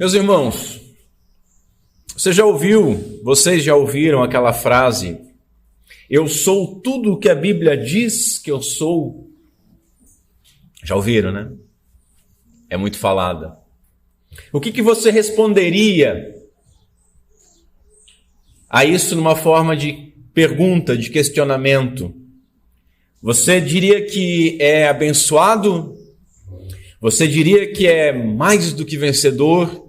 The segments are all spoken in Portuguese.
Meus irmãos, vocês já ouviram aquela frase, eu sou tudo o que a Bíblia diz que eu sou? Já ouviram, né? É muito falada. O que você responderia a isso numa forma de pergunta, de questionamento? Você diria que é abençoado? Você diria que é mais do que vencedor?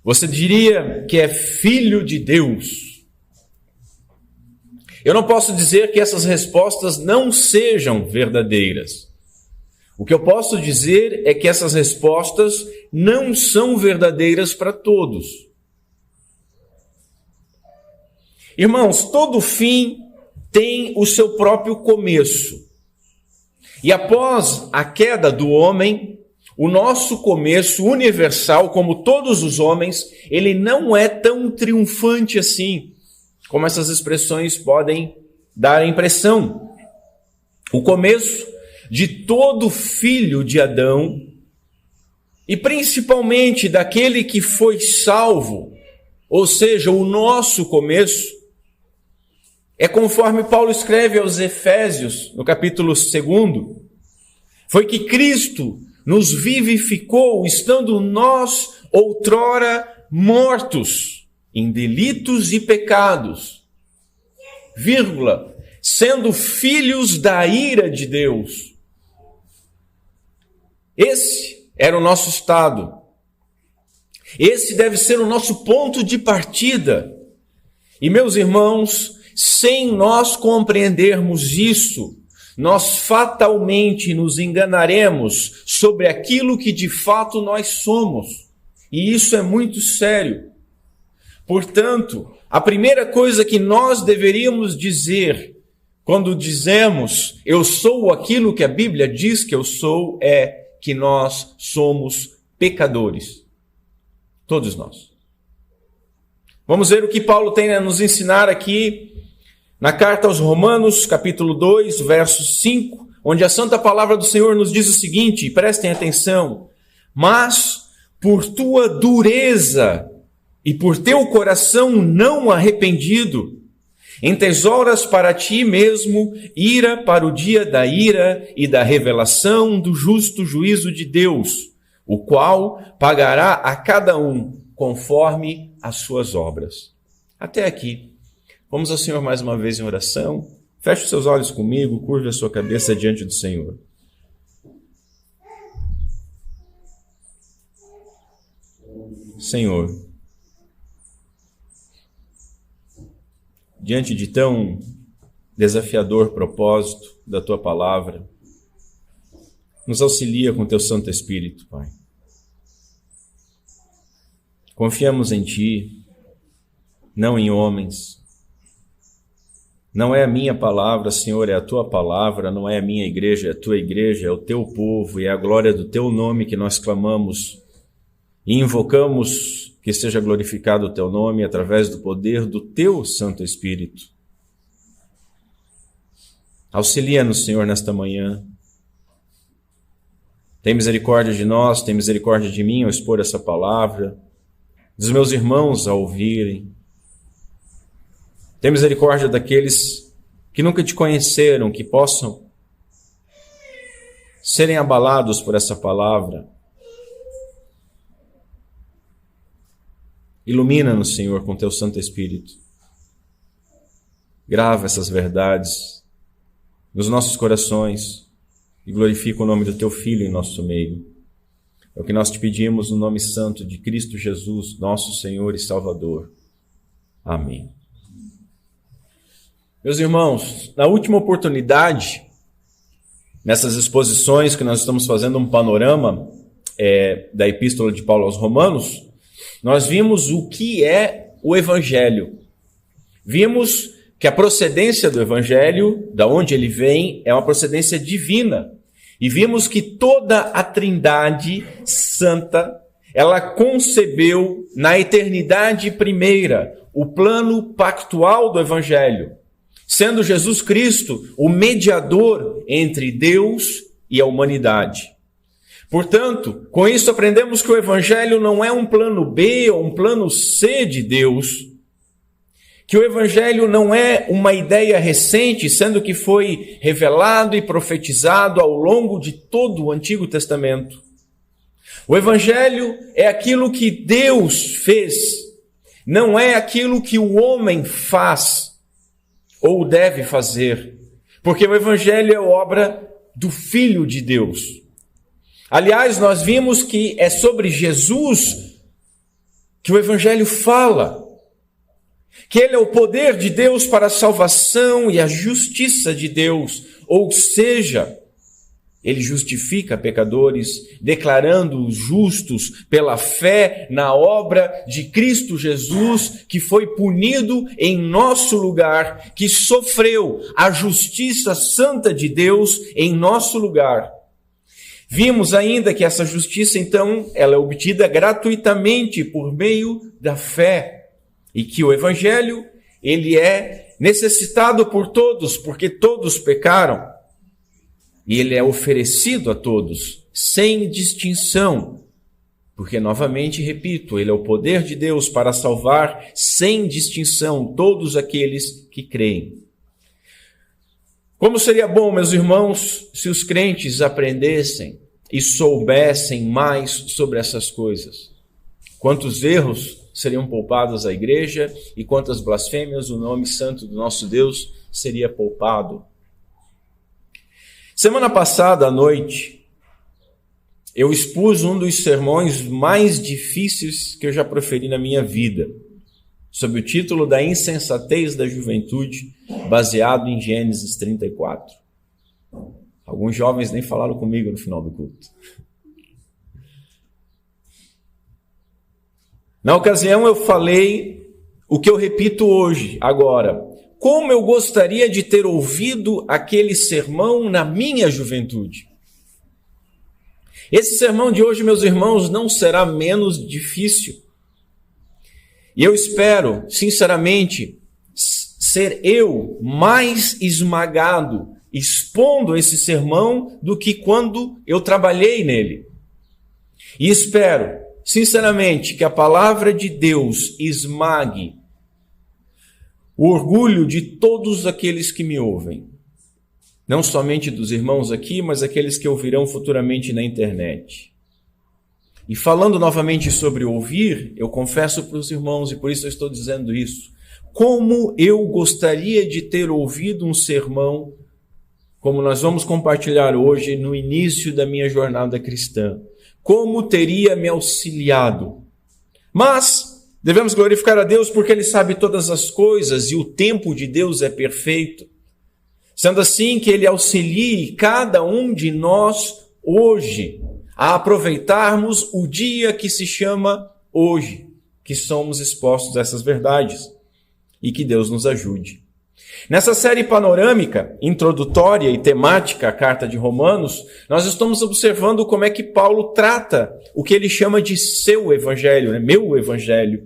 Você diria que é filho de Deus? Eu não posso dizer que essas respostas não sejam verdadeiras. O que eu posso dizer é que essas respostas não são verdadeiras para todos. Irmãos, todo fim tem o seu próprio começo. E após a queda do homem, o nosso começo universal, como todos os homens, ele não é tão triunfante assim, como essas expressões podem dar a impressão. O começo de todo filho de Adão, e principalmente daquele que foi salvo, ou seja, o nosso começo, é conforme Paulo escreve aos Efésios, no capítulo 2, foi que Cristo nos vivificou, estando nós outrora mortos em delitos e pecados, sendo filhos da ira de Deus. Esse era o nosso estado. Esse deve ser o nosso ponto de partida. E, meus irmãos, sem nós compreendermos isso, nós fatalmente nos enganaremos sobre aquilo que de fato nós somos. E isso é muito sério. Portanto, a primeira coisa que nós deveríamos dizer quando dizemos eu sou aquilo que a Bíblia diz que eu sou, é que nós somos pecadores. Todos nós. Vamos ver o que Paulo tem a nos ensinar aqui na carta aos Romanos, capítulo 2, verso 5, onde a santa palavra do Senhor nos diz o seguinte, prestem atenção: mas por tua dureza e por teu coração não arrependido, entesouras para ti mesmo ira para o dia da ira e da revelação do justo juízo de Deus, o qual pagará a cada um conforme as suas obras. Até aqui. Vamos ao Senhor mais uma vez em oração. Feche os seus olhos comigo, curve a sua cabeça diante do Senhor. Senhor, diante de tão desafiador propósito da Tua palavra, nos auxilia com Teu Santo Espírito, Pai. Confiamos em Ti, não em homens. Não é a minha palavra, Senhor, é a Tua palavra, não é a minha igreja, é a Tua igreja, é o Teu povo e é a glória do Teu nome que nós clamamos e invocamos que seja glorificado o Teu nome através do poder do Teu Santo Espírito. Auxilia-nos, Senhor, nesta manhã. Tem misericórdia de nós, tem misericórdia de mim ao expor essa palavra, dos meus irmãos ao ouvirem. Tem misericórdia daqueles que nunca Te conheceram, que possam serem abalados por essa palavra. Ilumina-nos, Senhor, com Teu Santo Espírito. Grava essas verdades nos nossos corações e glorifica o nome do Teu Filho em nosso meio. É o que nós Te pedimos no nome santo de Cristo Jesus, nosso Senhor e Salvador. Amém. Meus irmãos, na última oportunidade, nessas exposições que nós estamos fazendo um panorama da Epístola de Paulo aos Romanos, nós vimos o que é o Evangelho. Vimos que a procedência do Evangelho, da onde ele vem, é uma procedência divina. E vimos que toda a Trindade Santa, ela concebeu na eternidade primeira o plano pactual do Evangelho, sendo Jesus Cristo o mediador entre Deus e a humanidade. Portanto, com isso aprendemos que o Evangelho não é um plano B ou um plano C de Deus, que o Evangelho não é uma ideia recente, sendo que foi revelado e profetizado ao longo de todo o Antigo Testamento. O Evangelho é aquilo que Deus fez, não é aquilo que o homem faz ou deve fazer, porque o Evangelho é obra do Filho de Deus. Aliás, nós vimos que é sobre Jesus que o Evangelho fala, que Ele é o poder de Deus para a salvação e a justiça de Deus, ou seja, Ele justifica pecadores, declarando-os justos pela fé na obra de Cristo Jesus, que foi punido em nosso lugar, que sofreu a justiça santa de Deus em nosso lugar. Vimos ainda que essa justiça, então, ela é obtida gratuitamente por meio da fé, e que o Evangelho, ele é necessitado por todos, porque todos pecaram, e ele é oferecido a todos, sem distinção, porque, novamente, repito, ele é o poder de Deus para salvar, sem distinção, todos aqueles que creem. Como seria bom, meus irmãos, se os crentes aprendessem e soubessem mais sobre essas coisas. Quantos erros seriam poupados à igreja e quantas blasfêmias o nome santo do nosso Deus seria poupado. Semana passada à noite, eu expus um dos sermões mais difíceis que eu já proferi na minha vida, sob o título da insensatez da juventude, baseado em Gênesis 34. Alguns jovens nem falaram comigo no final do culto. Na ocasião eu falei o que eu repito hoje, agora. Como eu gostaria de ter ouvido aquele sermão na minha juventude. Esse sermão de hoje, meus irmãos, não será menos difícil. E eu espero, sinceramente, ser eu mais esmagado expondo esse sermão do que quando eu trabalhei nele. E espero, sinceramente, que a palavra de Deus esmague o orgulho de todos aqueles que me ouvem. Não somente dos irmãos aqui, mas aqueles que ouvirão futuramente na internet. E falando novamente sobre ouvir, eu confesso para os irmãos, e por isso eu estou dizendo isso, como eu gostaria de ter ouvido um sermão, como nós vamos compartilhar hoje no início da minha jornada cristã. Como teria me auxiliado. Mas devemos glorificar a Deus porque Ele sabe todas as coisas e o tempo de Deus é perfeito. Sendo assim, que Ele auxilie cada um de nós hoje a aproveitarmos o dia que se chama hoje, que somos expostos a essas verdades, e que Deus nos ajude. Nessa série panorâmica, introdutória e temática à carta de Romanos, nós estamos observando como é que Paulo trata o que ele chama de seu evangelho, meu evangelho.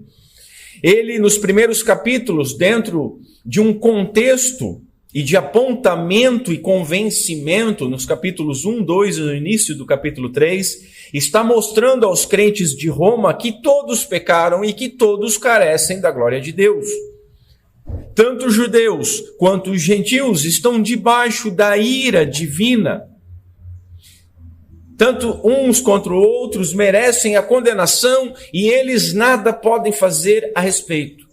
Ele, nos primeiros capítulos, dentro de um contexto e de apontamento e convencimento, nos capítulos 1, 2 e no início do capítulo 3, está mostrando aos crentes de Roma que todos pecaram e que todos carecem da glória de Deus. Tanto os judeus quanto os gentios estão debaixo da ira divina. Tanto uns contra outros merecem a condenação e eles nada podem fazer a respeito.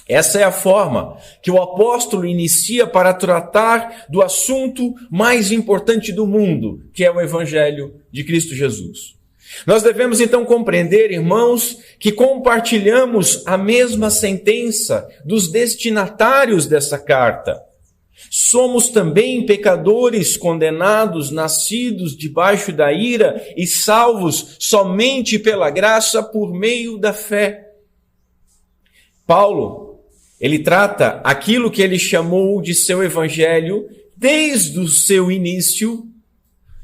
Essa é a forma que o apóstolo inicia para tratar do assunto mais importante do mundo, que é o Evangelho de Cristo Jesus. Nós devemos então compreender, irmãos, que compartilhamos a mesma sentença dos destinatários dessa carta. Somos também pecadores condenados, nascidos debaixo da ira e salvos somente pela graça por meio da fé. Paulo, ele trata aquilo que ele chamou de seu evangelho desde o seu início,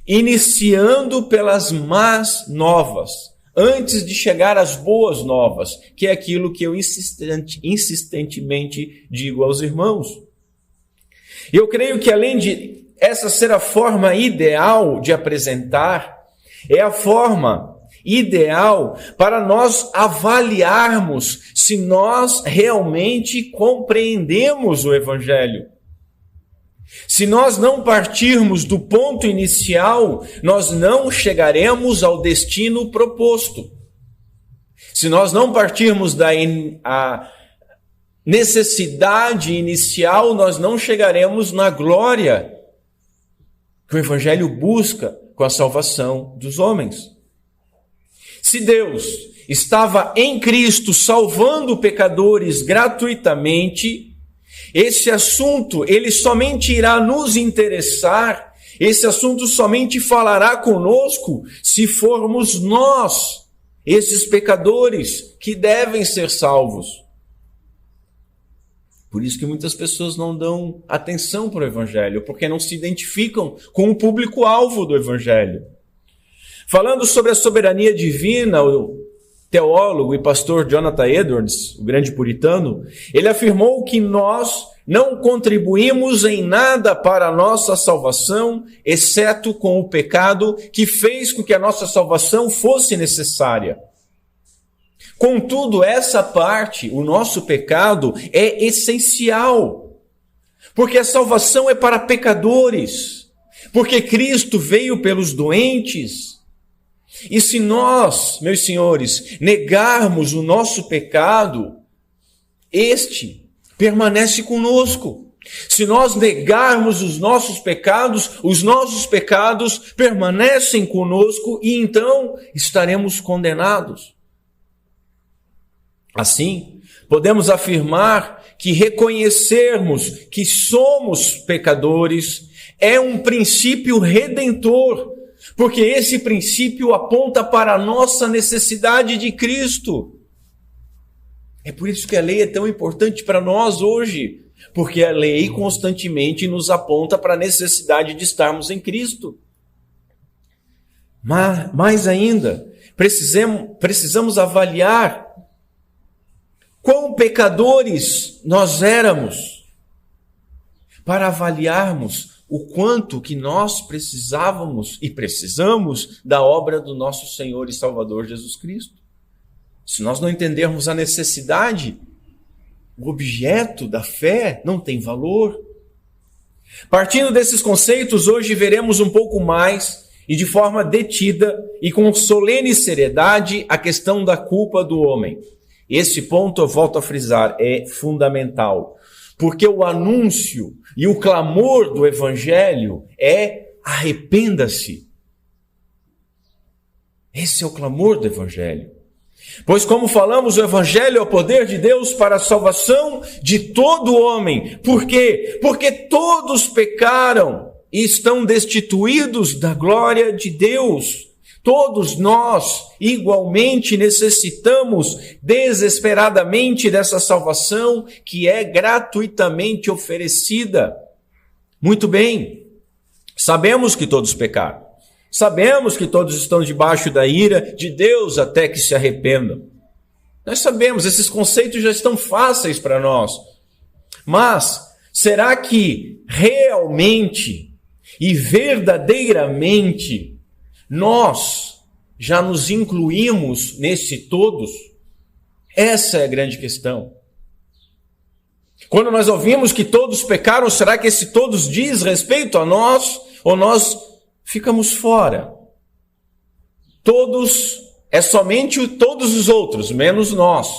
iniciando pelas más novas, antes de chegar às boas novas, que é aquilo que eu insistentemente digo aos irmãos. Eu creio que além de essa ser a forma ideal de apresentar, É a forma ideal para nós avaliarmos se nós realmente compreendemos o Evangelho. Se nós não partirmos do ponto inicial, nós não chegaremos ao destino proposto. Se nós não partirmos da necessidade inicial, nós não chegaremos na glória que o Evangelho busca com a salvação dos homens. Se Deus estava em Cristo salvando pecadores gratuitamente, esse assunto, ele somente irá nos interessar, esse assunto somente falará conosco se formos nós, esses pecadores que devem ser salvos. Por isso que muitas pessoas não dão atenção para o Evangelho, porque não se identificam com o público-alvo do Evangelho. Falando sobre a soberania divina, o teólogo e pastor Jonathan Edwards, o grande puritano, ele afirmou que nós não contribuímos em nada para a nossa salvação, exceto com o pecado que fez com que a nossa salvação fosse necessária. Contudo, essa parte, o nosso pecado, é essencial, porque a salvação é para pecadores, porque Cristo veio pelos doentes. E se nós, meus senhores, negarmos o nosso pecado, este permanece conosco. Se nós negarmos os nossos pecados permanecem conosco e então estaremos condenados. Assim, podemos afirmar que reconhecermos que somos pecadores é um princípio redentor, porque esse princípio aponta para a nossa necessidade de Cristo. É por isso que a lei é tão importante para nós hoje, porque a lei constantemente nos aponta para a necessidade de estarmos em Cristo. Mas, mais ainda, precisamos avaliar quão pecadores nós éramos, para avaliarmos o quanto que nós precisávamos e precisamos da obra do nosso Senhor e Salvador Jesus Cristo. Se nós não entendermos a necessidade, o objeto da fé não tem valor. Partindo desses conceitos, hoje veremos um pouco mais e de forma detida e com solene seriedade a questão da culpa do homem. Esse ponto, eu volto a frisar, é fundamental, porque o anúncio e o clamor do Evangelho é arrependa-se. Esse é o clamor do Evangelho. Pois, como falamos, o Evangelho é o poder de Deus para a salvação de todo homem. Por quê? Porque todos pecaram e estão destituídos da glória de Deus. Todos nós, igualmente, necessitamos desesperadamente dessa salvação que é gratuitamente oferecida. Muito bem, sabemos que todos pecaram. Sabemos que todos estão debaixo da ira de Deus até que se arrependam. Nós sabemos, esses conceitos já estão fáceis para nós. Mas, será que realmente e verdadeiramente nós já nos incluímos nesse todos? Essa é a grande questão. Quando nós ouvimos que todos pecaram, será que esse todos diz respeito a nós ou nós ficamos fora? Todos é somente todos os outros, menos nós.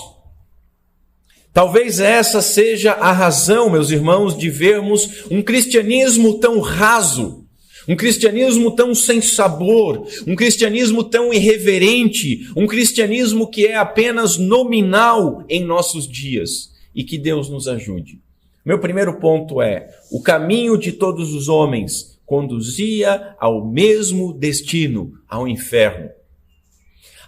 Talvez essa seja a razão, meus irmãos, de vermos um cristianismo tão raso, um cristianismo tão sem sabor, um cristianismo tão irreverente, um cristianismo que é apenas nominal em nossos dias. E que Deus nos ajude. Meu primeiro ponto é: o caminho de todos os homens conduzia ao mesmo destino, ao inferno.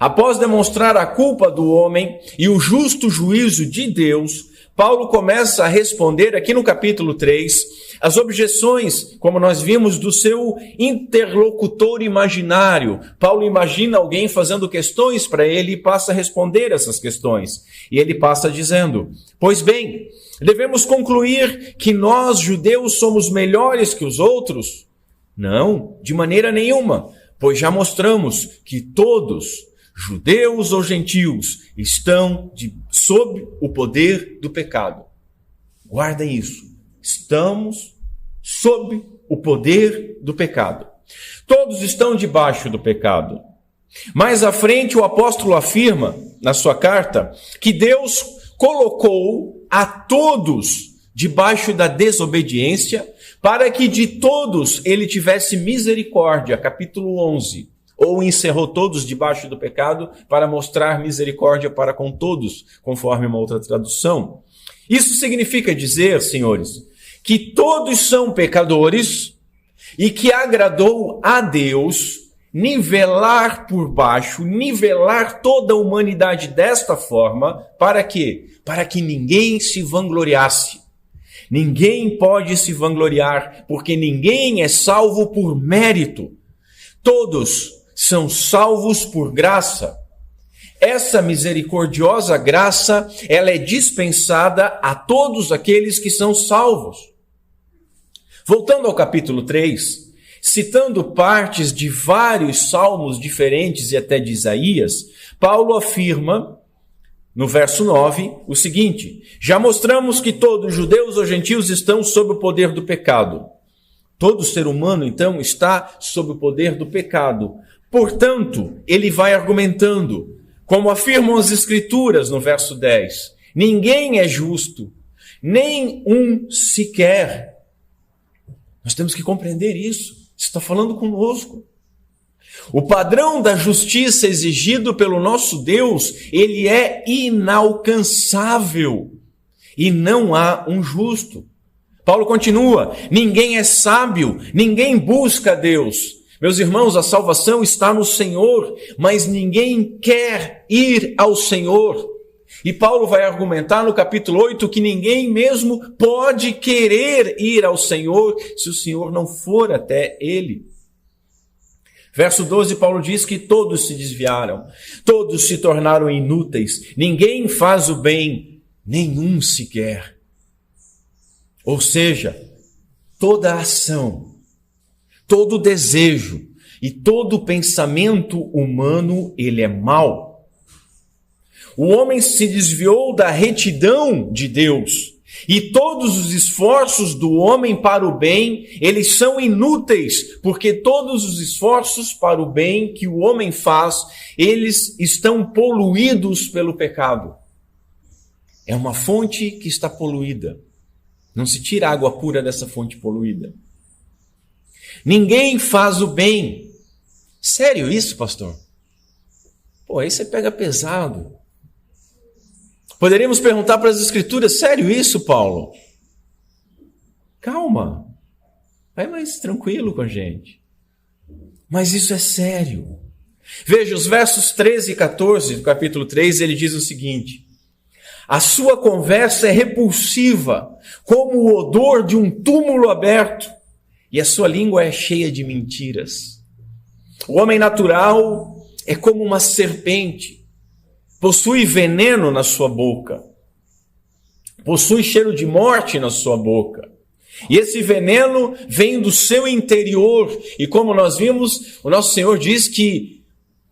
Após demonstrar a culpa do homem e o justo juízo de Deus, Paulo começa a responder aqui no capítulo 3 as objeções, como nós vimos, do seu interlocutor imaginário. Paulo imagina alguém fazendo questões para ele e passa a responder essas questões. E ele passa dizendo: pois bem, devemos concluir que nós, judeus, somos melhores que os outros? Não, de maneira nenhuma. Pois já mostramos que todos, judeus ou gentios, estão sob o poder do pecado. Guardem isso. Estamos sob o poder do pecado. Todos estão debaixo do pecado. Mais à frente, o apóstolo afirma, na sua carta, que Deus colocou a todos debaixo da desobediência, para que de todos ele tivesse misericórdia, capítulo 11. Ou encerrou todos debaixo do pecado, para mostrar misericórdia para com todos, conforme uma outra tradução. Isso significa dizer, senhores, que todos são pecadores e que agradou a Deus nivelar por baixo, nivelar toda a humanidade desta forma, para quê? Para que ninguém se vangloriasse. Ninguém pode se vangloriar, porque ninguém é salvo por mérito. Todos são salvos por graça. Essa misericordiosa graça, ela é dispensada a todos aqueles que são salvos. Voltando ao capítulo 3, citando partes de vários salmos diferentes e até de Isaías, Paulo afirma, no verso 9, o seguinte: já mostramos que todos, judeus ou gentios, estão sob o poder do pecado. Todo ser humano, então, está sob o poder do pecado. Portanto, ele vai argumentando, como afirmam as Escrituras no verso 10, ninguém é justo, nem um sequer. Nós temos que compreender isso. Está falando conosco. O padrão da justiça exigido pelo nosso Deus, ele é inalcançável. E não há um justo. Paulo continua, ninguém é sábio, ninguém busca Deus. Meus irmãos, a salvação está no Senhor, mas ninguém quer ir ao Senhor. E Paulo vai argumentar no capítulo 8 que ninguém mesmo pode querer ir ao Senhor se o Senhor não for até ele. Verso 12, Paulo diz que todos se desviaram, todos se tornaram inúteis, ninguém faz o bem, nenhum sequer. Ou seja, toda ação, todo desejo e todo pensamento humano, ele é mau. O homem se desviou da retidão de Deus, e todos os esforços do homem para o bem, eles são inúteis, porque todos os esforços para o bem que o homem faz, eles estão poluídos pelo pecado. É uma fonte que está poluída. Não se tira água pura dessa fonte poluída. Ninguém faz o bem. Sério isso, pastor? Pô, aí você pega pesado. Poderíamos perguntar para as Escrituras, sério isso, Paulo? Calma, vai mais tranquilo com a gente. Mas isso é sério. Veja, os versos 13 e 14 do capítulo 3, ele diz o seguinte: a sua conversa é repulsiva, como o odor de um túmulo aberto, e a sua língua é cheia de mentiras. O homem natural é como uma serpente, possui veneno na sua boca, possui cheiro de morte na sua boca. E esse veneno vem do seu interior. E como nós vimos, o nosso Senhor diz que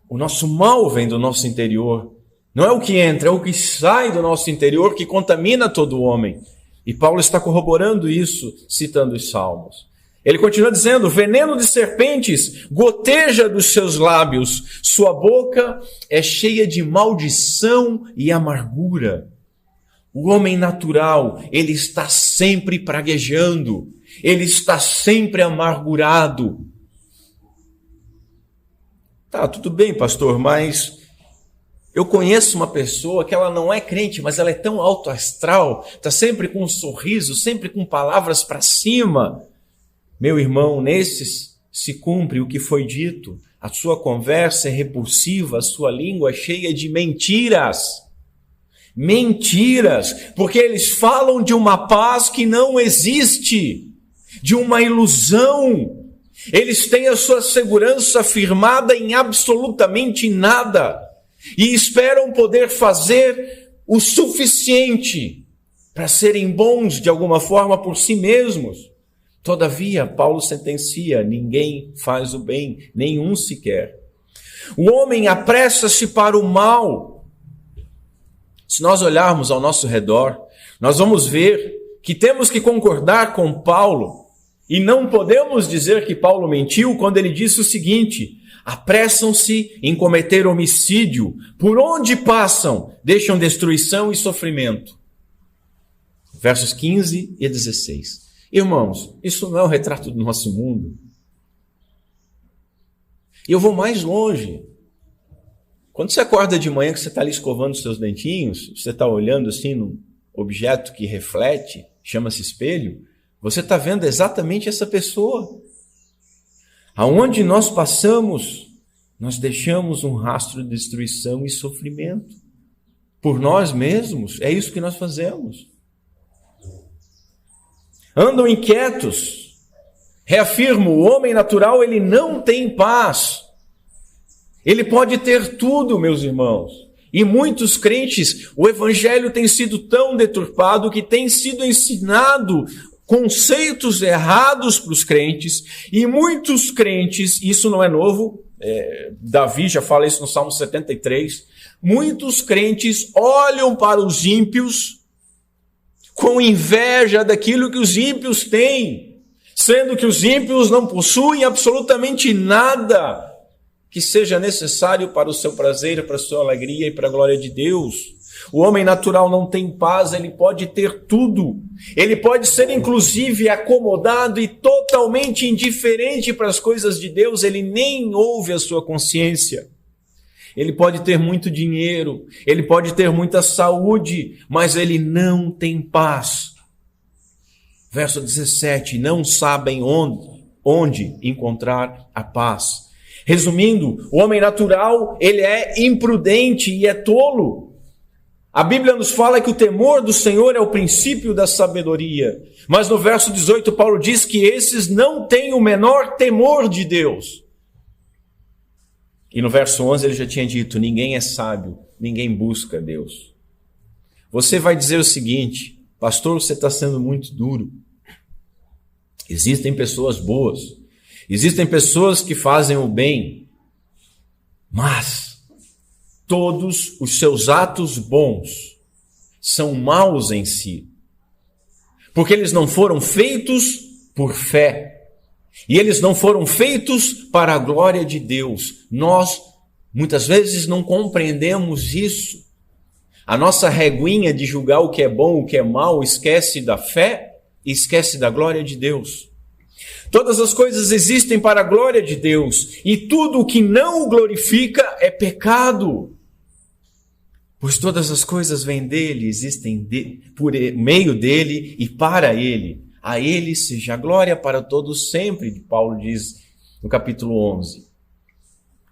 o nosso mal vem do nosso interior. Não é o que entra, é o que sai do nosso interior que contamina todo o homem. E Paulo está corroborando isso, citando os Salmos. Ele continua dizendo, veneno de serpentes goteja dos seus lábios, sua boca é cheia de maldição e amargura. O homem natural, ele está sempre praguejando, ele está sempre amargurado. Tá, tudo bem, pastor, mas eu conheço uma pessoa que ela não é crente, mas ela é tão alto astral, está sempre com um sorriso, sempre com palavras para cima. Meu irmão, nesses se cumpre o que foi dito. A sua conversa é repulsiva, a sua língua é cheia de mentiras. Mentiras, porque eles falam de uma paz que não existe, de uma ilusão. Eles têm a sua segurança firmada em absolutamente nada e esperam poder fazer o suficiente para serem bons de alguma forma por si mesmos. Todavia, Paulo sentencia: ninguém faz o bem, nenhum sequer. O homem apressa-se para o mal. Se nós olharmos ao nosso redor, nós vamos ver que temos que concordar com Paulo, e não podemos dizer que Paulo mentiu quando ele disse o seguinte: apressam-se em cometer homicídio, por onde passam, deixam destruição e sofrimento. Versos 15 e 16. Irmãos, isso não é o retrato do nosso mundo. E eu vou mais longe. Quando você acorda de manhã, que você está ali escovando os seus dentinhos, você está olhando assim num objeto que reflete, chama-se espelho, você está vendo exatamente essa pessoa. Aonde nós passamos, nós deixamos um rastro de destruição e sofrimento. Por nós mesmos, é isso que nós fazemos. Andam inquietos. Reafirmo, o homem natural, ele não tem paz. Ele pode ter tudo, meus irmãos. E muitos crentes, o evangelho tem sido tão deturpado que tem sido ensinado conceitos errados para os crentes. E muitos crentes, isso não é novo, Davi já fala isso no Salmo 73, muitos crentes olham para os ímpios com inveja daquilo que os ímpios têm, sendo que os ímpios não possuem absolutamente nada que seja necessário para o seu prazer, para a sua alegria e para a glória de Deus. O homem natural não tem paz, ele pode ter tudo. Ele pode ser inclusive acomodado e totalmente indiferente para as coisas de Deus, ele nem ouve a sua consciência. Ele pode ter muito dinheiro, ele pode ter muita saúde, mas ele não tem paz. Verso 17, não sabem onde encontrar a paz. Resumindo, o homem natural, ele é imprudente e é tolo. A Bíblia nos fala que o temor do Senhor é o princípio da sabedoria. Mas no verso 18, Paulo diz que esses não têm o menor temor de Deus. E no verso 11 ele já tinha dito, ninguém é sábio, ninguém busca Deus. Você vai dizer o seguinte, pastor, você está sendo muito duro. Existem pessoas boas, existem pessoas que fazem o bem, mas todos os seus atos bons são maus em si, porque eles não foram feitos por fé. E eles não foram feitos para a glória de Deus. Nós, muitas vezes, não compreendemos isso. A nossa reguinha de julgar o que é bom, o que é mal, esquece da fé e esquece da glória de Deus. Todas as coisas existem para a glória de Deus. E tudo o que não o glorifica é pecado. Pois todas as coisas vêm dele, existem por meio dele e para ele. A ele seja a glória para todos sempre, Paulo diz no capítulo 11.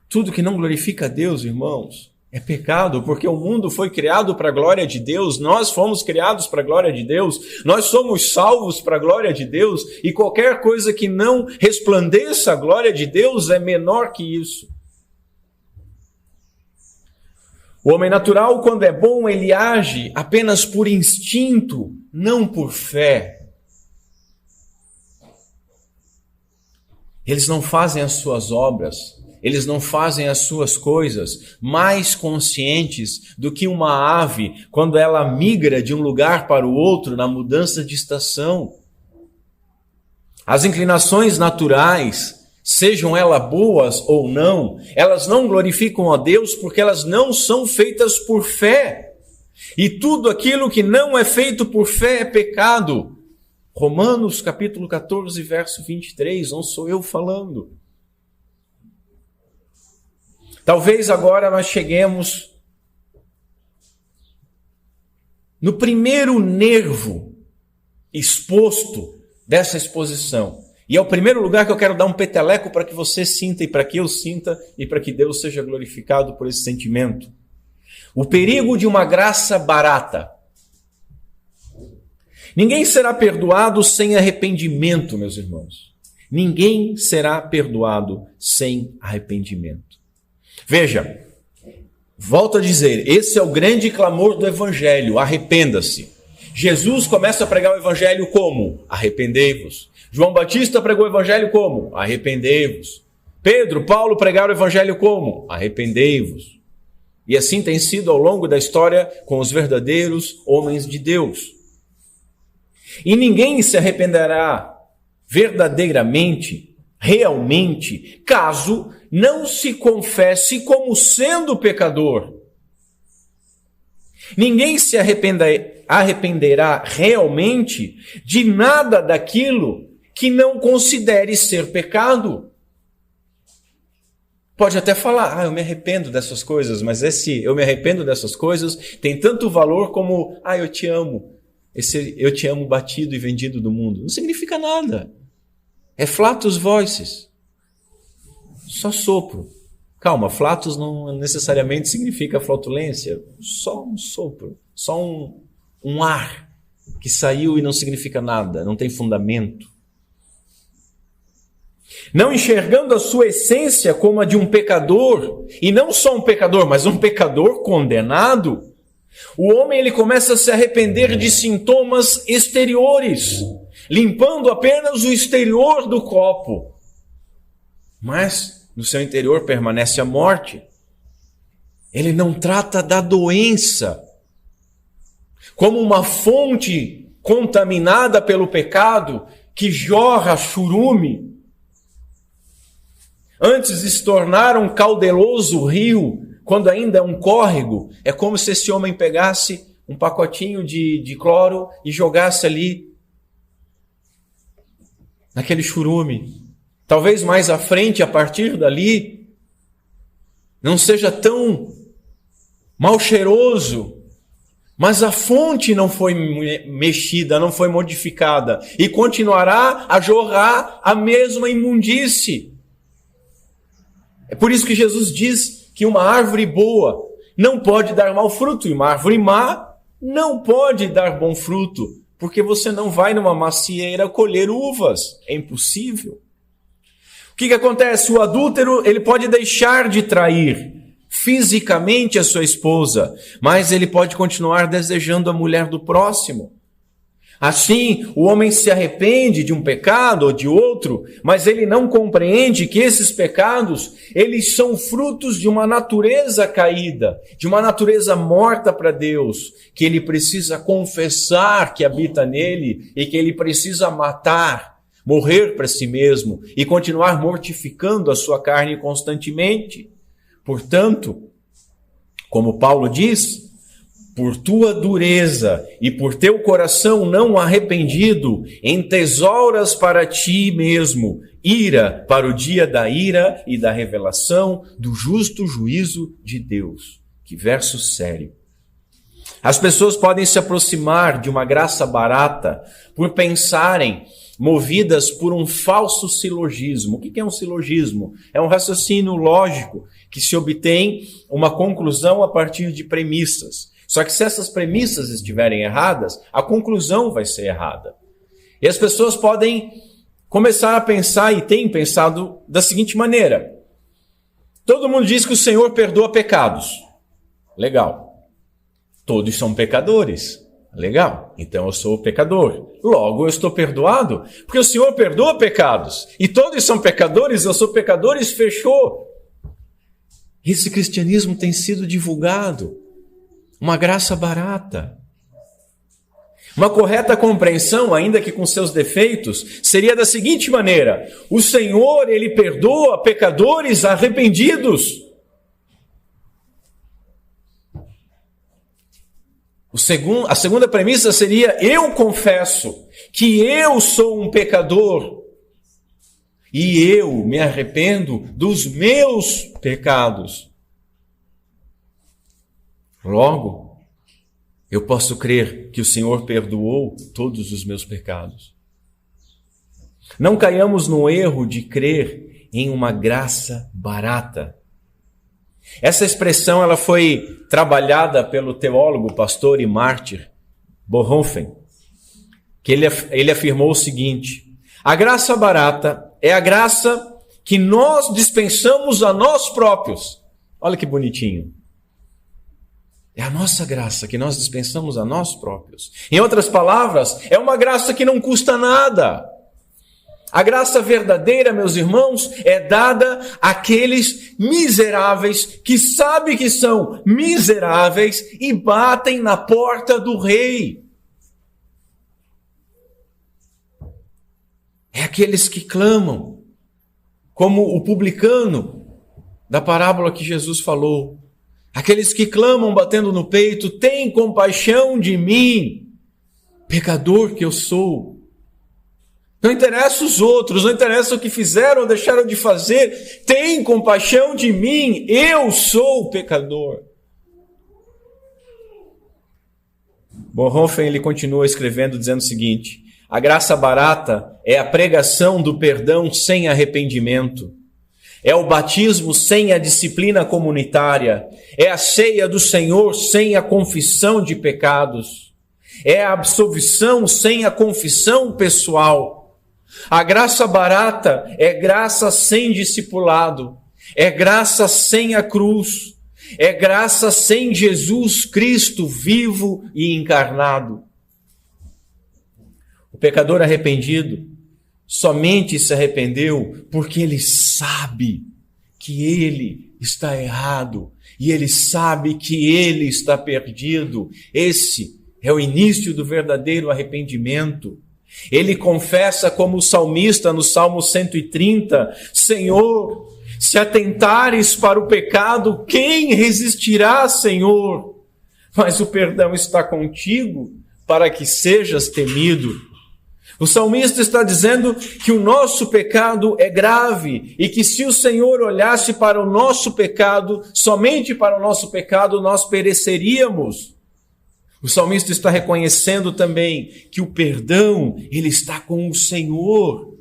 Tudo que não glorifica a Deus, irmãos, é pecado, porque o mundo foi criado para a glória de Deus, nós fomos criados para a glória de Deus, nós somos salvos para a glória de Deus, e qualquer coisa que não resplandeça a glória de Deus é menor que isso. O homem natural, quando é bom, ele age apenas por instinto, não por fé. Eles não fazem as suas obras, eles não fazem as suas coisas mais conscientes do que uma ave quando ela migra de um lugar para o outro na mudança de estação. As inclinações naturais, sejam elas boas ou não, elas não glorificam a Deus porque elas não são feitas por fé. E tudo aquilo que não é feito por fé é pecado. Romanos capítulo 14, verso 23, não sou eu falando. Talvez agora nós cheguemos no primeiro nervo exposto dessa exposição. E é o primeiro lugar que eu quero dar um peteleco para que você sinta e para que eu sinta e para que Deus seja glorificado por esse sentimento. O perigo de uma graça barata. Ninguém será perdoado sem arrependimento, meus irmãos. Ninguém será perdoado sem arrependimento. Veja, volto a dizer, esse é o grande clamor do Evangelho, arrependa-se. Jesus começa a pregar o evangelho como? Arrependei-vos. João Batista pregou o evangelho como? Arrependei-vos. Pedro, Paulo pregaram o evangelho como? Arrependei-vos. E assim tem sido ao longo da história com os verdadeiros homens de Deus. E ninguém se arrependerá verdadeiramente, realmente, caso não se confesse como sendo pecador. Ninguém se arrependerá realmente de nada daquilo que não considere ser pecado. Pode até falar, eu me arrependo dessas coisas, mas esse eu me arrependo dessas coisas tem tanto valor como, eu te amo. Esse eu te amo batido e vendido do mundo. Não significa nada. É flatus voices. Só sopro. Calma, flatus não necessariamente significa flatulência. Só um sopro. Só um ar que saiu e não significa nada. Não tem fundamento. Não enxergando a sua essência como a de um pecador, e não só um pecador, mas um pecador condenado, o homem ele começa a se arrepender de sintomas exteriores, limpando apenas o exterior do copo. Mas no seu interior permanece a morte. Ele não trata da doença como uma fonte contaminada pelo pecado que jorra churume. Antes de se tornar um caudaloso rio, quando ainda é um córrego, é como se esse homem pegasse um pacotinho de cloro e jogasse ali, naquele churume. Talvez mais à frente, a partir dali, não seja tão mal cheiroso, mas a fonte não foi mexida, não foi modificada, e continuará a jorrar a mesma imundície. É por isso que Jesus diz que uma árvore boa não pode dar mau fruto, e uma árvore má não pode dar bom fruto, porque você não vai numa macieira colher uvas. É impossível. O que acontece? O adúltero, ele pode deixar de trair fisicamente a sua esposa, mas ele pode continuar desejando a mulher do próximo. Assim, o homem se arrepende de um pecado ou de outro, mas ele não compreende que esses pecados, eles são frutos de uma natureza caída, de uma natureza morta para Deus, que ele precisa confessar que habita nele e que ele precisa matar, morrer para si mesmo e continuar mortificando a sua carne constantemente. Portanto, como Paulo diz, por tua dureza e por teu coração não arrependido, entesouras para ti mesmo ira para o dia da ira e da revelação do justo juízo de Deus. Que verso sério. As pessoas podem se aproximar de uma graça barata por pensarem movidas por um falso silogismo. O que é um silogismo? É um raciocínio lógico que se obtém uma conclusão a partir de premissas. Só que se essas premissas estiverem erradas, a conclusão vai ser errada. E as pessoas podem começar a pensar, e têm pensado da seguinte maneira: todo mundo diz que o Senhor perdoa pecados. Legal. Todos são pecadores. Legal. Então eu sou pecador. Logo eu estou perdoado, porque o Senhor perdoa pecados. E todos são pecadores, eu sou pecador, isso fechou. Esse cristianismo tem sido divulgado. Uma graça barata. Uma correta compreensão, ainda que com seus defeitos, seria da seguinte maneira: o Senhor, ele perdoa pecadores arrependidos. A segunda premissa seria: eu confesso que eu sou um pecador e eu me arrependo dos meus pecados. Logo, eu posso crer que o Senhor perdoou todos os meus pecados. Não caiamos no erro de crer em uma graça barata. Essa expressão ela foi trabalhada pelo teólogo, pastor e mártir Bonhoeffer, que ele afirmou o seguinte: a graça barata é a graça que nós dispensamos a nós próprios. Olha que bonitinho. É a nossa graça que nós dispensamos a nós próprios. Em outras palavras, é uma graça que não custa nada. A graça verdadeira, meus irmãos, é dada àqueles miseráveis que sabem que são miseráveis e batem na porta do rei. É aqueles que clamam, como o publicano da parábola que Jesus falou. Aqueles que clamam batendo no peito, tem compaixão de mim, pecador que eu sou. Não interessa os outros, não interessa o que fizeram ou deixaram de fazer, tem compaixão de mim, eu sou pecador. Bonhoeffer, ele continua escrevendo dizendo o seguinte: a graça barata é a pregação do perdão sem arrependimento. É o batismo sem a disciplina comunitária. É a ceia do Senhor sem a confissão de pecados. É a absolvição sem a confissão pessoal. A graça barata é graça sem discipulado. É graça sem a cruz. É graça sem Jesus Cristo vivo e encarnado. O pecador arrependido somente se arrependeu porque ele sabe que ele está errado e ele sabe que ele está perdido. Esse é o início do verdadeiro arrependimento. Ele confessa como o salmista no Salmo 130, Senhor, se atentares para o pecado, quem resistirá, Senhor? Mas o perdão está contigo para que sejas temido. O salmista está dizendo que o nosso pecado é grave e que se o Senhor olhasse para o nosso pecado, somente para o nosso pecado, nós pereceríamos. O salmista está reconhecendo também que o perdão, ele está com o Senhor.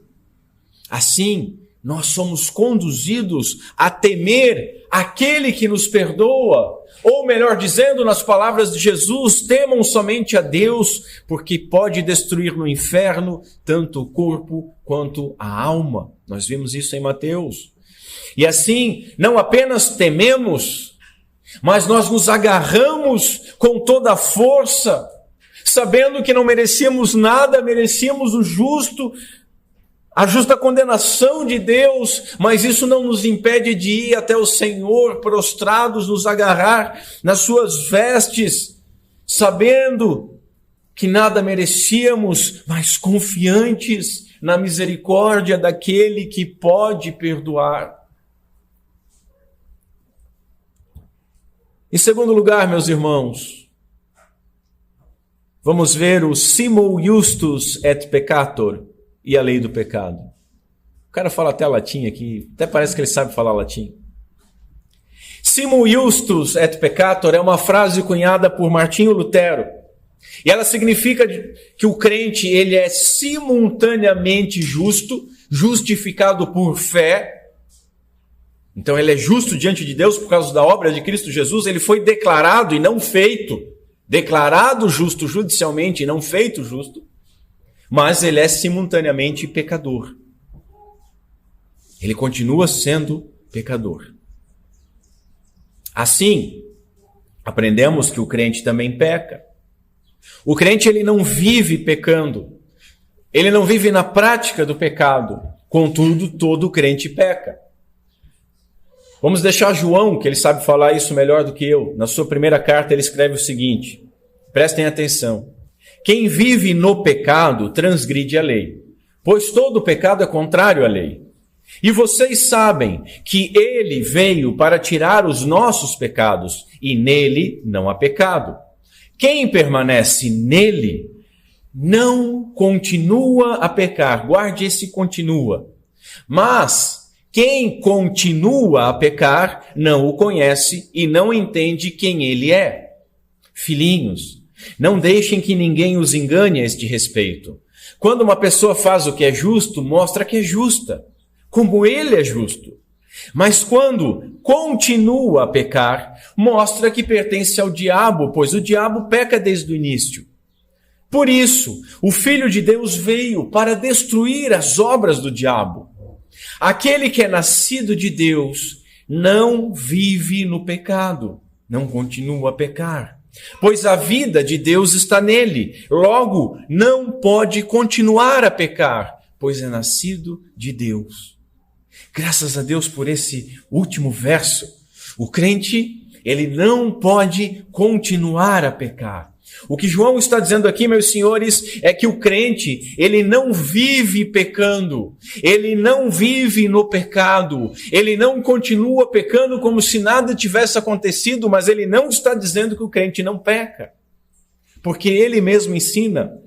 Assim, nós somos conduzidos a temer aquele que nos perdoa. Ou melhor dizendo, nas palavras de Jesus, temam somente a Deus, porque pode destruir no inferno tanto o corpo quanto a alma. Nós vimos isso em Mateus. E assim, não apenas tememos, mas nós nos agarramos com toda a força, sabendo que não merecíamos nada, merecíamos o justo, a justa condenação de Deus, mas isso não nos impede de ir até o Senhor, prostrados, nos agarrar nas suas vestes, sabendo que nada merecíamos, mas confiantes na misericórdia daquele que pode perdoar. Em segundo lugar, meus irmãos, vamos ver o simul justus et peccator, e a lei do pecado. O cara fala até latim aqui, até parece que ele sabe falar latim. Simul justus et peccator é uma frase cunhada por Martinho Lutero. E ela significa que o crente ele é simultaneamente justo, justificado por fé. Então ele é justo diante de Deus por causa da obra de Cristo Jesus. Ele foi declarado e não feito. Declarado justo judicialmente e não feito justo. Mas ele é simultaneamente pecador. Ele continua sendo pecador. Assim, aprendemos que o crente também peca. O crente ele não vive pecando. Ele não vive na prática do pecado. Contudo, todo crente peca. Vamos deixar João, que ele sabe falar isso melhor do que eu. Na sua primeira carta ele escreve o seguinte. Prestem atenção. Quem vive no pecado transgride a lei, pois todo pecado é contrário à lei. E vocês sabem que ele veio para tirar os nossos pecados, e nele não há pecado. Quem permanece nele não continua a pecar. Guarde esse continua. Mas quem continua a pecar não o conhece e não entende quem ele é. Filhinhos, não deixem que ninguém os engane a este respeito. Quando uma pessoa faz o que é justo, mostra que é justa, como ele é justo. Mas quando continua a pecar, mostra que pertence ao diabo, pois o diabo peca desde o início. Por isso, o Filho de Deus veio para destruir as obras do diabo. Aquele que é nascido de Deus não vive no pecado, não continua a pecar, pois a vida de Deus está nele. Logo, não pode continuar a pecar, pois é nascido de Deus. Graças a Deus por esse último verso. O crente, ele não pode continuar a pecar. O que João está dizendo aqui, meus senhores, é que o crente, ele não vive pecando, ele não vive no pecado, ele não continua pecando como se nada tivesse acontecido, mas ele não está dizendo que o crente não peca. Porque ele mesmo ensina,